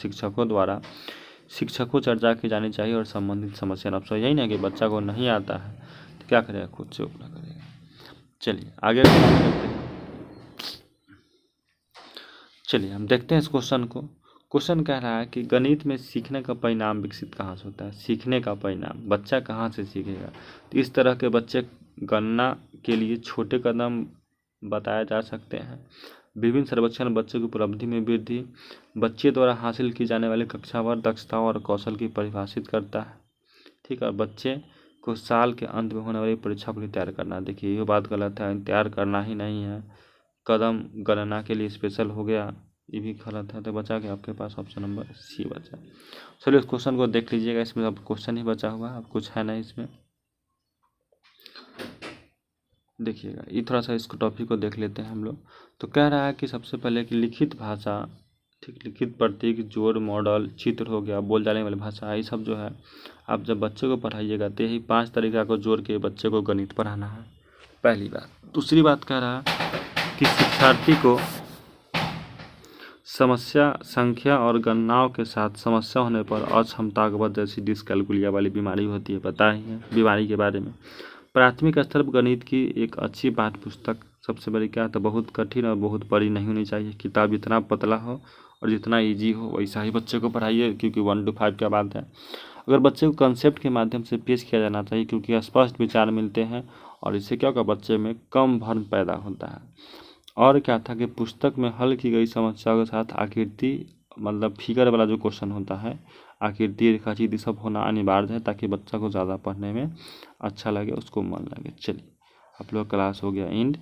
शिक्षकों चर्चा की जानी चाहिए और संबंधित समस्या न। यही ना कि बच्चा को नहीं आता है तो क्या करेगा? खुद से उपना करेगा। चलिए आगे करते हैं। चलिए हम देखते हैं इस क्वेश्चन को। क्वेश्चन कह रहा है कि गणित में सीखने का परिणाम विकसित कहाँ से होता है? सीखने का परिणाम बच्चा कहाँ से सीखेगा? तो इस तरह के बच्चे गणना के लिए छोटे कदम बताए जा सकते हैं। विभिन्न सर्वेक्षण बच्चे की उपलब्धि में वृद्धि, बच्चे द्वारा हासिल की जाने वाली कक्षावार दक्षताओं और कौशल की परिभाषित करता है। ठीक है, बच्चे को साल के अंत में होने वाली परीक्षा के लिए तैयार करना। देखिए ये बात गलत है, तैयार करना ही नहीं है। कदम गणना के लिए स्पेशल हो गया, ये भी गलत है। तो बचा के आपके पास ऑप्शन नंबर सी बचा। चलिए इस क्वेश्चन को देख लीजिएगा, इसमें अब क्वेश्चन ही बचा हुआ है, अब कुछ है नहीं इसमें। देखिएगा ये थोड़ा सा इसको टॉपिक को देख लेते हैं हम लोग। तो कह रहा है कि सबसे पहले कि लिखित भाषा, ठीक, लिखित प्रतीक, जोड़, मॉडल, चित्र हो गया, बोल जाने वाली भाषा, ये सब जो है आप जब बच्चे को पढ़ाइएगा तो यही 5 तरीका को जोड़ के बच्चे को गणित पढ़ाना है, पहली बात। दूसरी बात कह रहा है कि समस्या संख्या और गणनाओं के साथ समस्या होने पर अक्षमतागत जैसी डिस्कैलकुलिया वाली बीमारी होती है, पता ही है बीमारी के बारे में। प्राथमिक स्तर पर गणित की एक अच्छी पाठ्य पुस्तक सबसे बड़ी क्या है, तो बहुत कठिन और बहुत बड़ी नहीं होनी चाहिए। किताब जितना पतला हो और जितना ईजी हो वैसा ही बच्चे को पढ़ाइए, क्योंकि 1 to 5 क्या बात है। अगर बच्चे को कंसेप्ट के माध्यम से पेश किया जाना चाहिए, क्योंकि स्पष्ट विचार मिलते हैं और इससे क्या होगा, बच्चे में कम भ्रम पैदा होता है। और क्या था कि पुस्तक में हल की गई समस्याओं के साथ आकृति मतलब फिगर वाला जो क्वेश्चन होता है, आकृति रेखाचित्र सब होना अनिवार्य है, ताकि बच्चा को ज़्यादा पढ़ने में अच्छा लगे, उसको मन लगे। चलिए आप लोग क्लास हो गया एंड।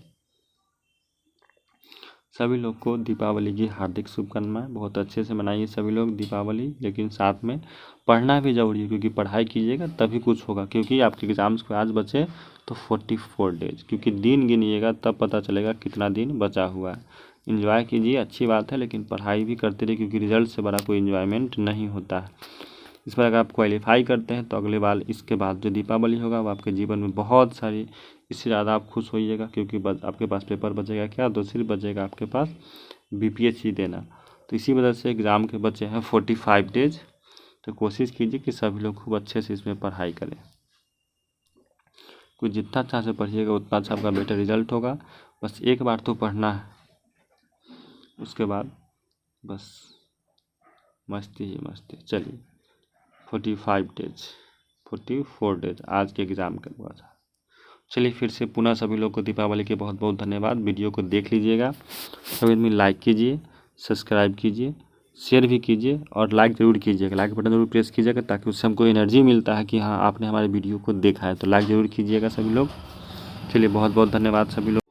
सभी लोग को दीपावली की हार्दिक शुभकामनाएं। बहुत अच्छे से मनाइए सभी लोग दीपावली, लेकिन साथ में पढ़ना भी जरूरी है, क्योंकि पढ़ाई कीजिएगा तभी कुछ होगा। क्योंकि आपके एग्जाम्स को आज बचे तो 44 डेज, क्योंकि दिन गिनिएगा तब पता चलेगा कितना दिन बचा हुआ है। इन्जॉय कीजिए, अच्छी बात है, लेकिन पढ़ाई भी करते रहिए, क्योंकि रिजल्ट से बड़ा कोई इन्जॉयमेंट नहीं होता है। इस पर अगर आप क्वालिफाई करते हैं तो अगले बार इसके बाद जो दीपावली होगा वो आपके जीवन में बहुत सारी, इससे ज़्यादा आप खुश होइएगा, क्योंकि आपके पास पेपर बचेगा क्या, तो सिर्फ बचेगा आपके पास बीपीएससी देना। तो इसी वजह से एग्ज़ाम के बचे हैं 45 डेज। तो कोशिश कीजिए कि सभी लोग खूब अच्छे से इसमें पढ़ाई करें। कुछ जितना अच्छा से पढ़िएगा उतना अच्छा आपका बेटर रिजल्ट होगा। बस एक बार तो पढ़ना है, उसके बाद बस मस्ती ही मस्ती। चलिए 44 डेज आज के एग्ज़ाम के बाद। चलिए फिर से पुनः सभी लोग को दीपावली के बहुत बहुत धन्यवाद। वीडियो को देख लीजिएगा, सभी में लाइक कीजिए, सब्सक्राइब कीजिए, शेयर भी कीजिए और लाइक ज़रूर कीजिएगा। लाइक बटन ज़रूर प्रेस कीजिएगा, ताकि उससे हमको एनर्जी मिलता है कि हाँ आपने हमारे वीडियो को देखा है। तो लाइक ज़रूर कीजिएगा सभी लोग। चलिए बहुत बहुत धन्यवाद सभी लोग।